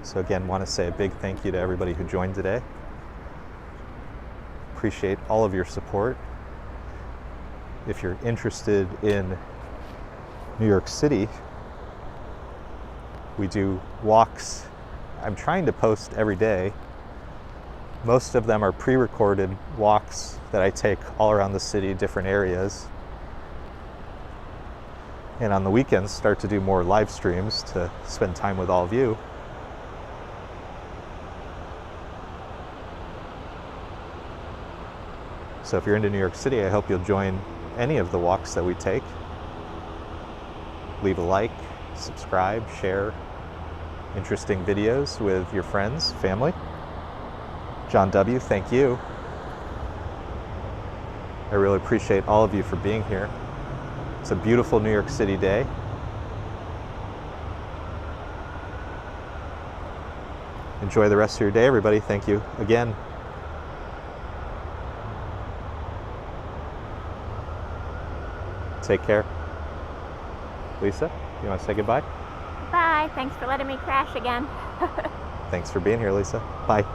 So again, want to say a big thank you to everybody who joined today. Appreciate all of your support. If you're interested in New York City, we do walks. I'm trying to post every day. Most of them are pre-recorded walks that I take all around the city, different areas. And on the weekends, start to do more live streams to spend time with all of you. So if you're into New York City, I hope you'll join any of the walks that we take. Leave a like, subscribe, share interesting videos with your friends, family. John W., thank you. I really appreciate all of you for being here. It's a beautiful New York City day. Enjoy the rest of your day, everybody. Thank you again. Take care. Lisa, you want to say goodbye? Bye. Thanks for letting me crash again. Thanks for being here, Lisa. Bye.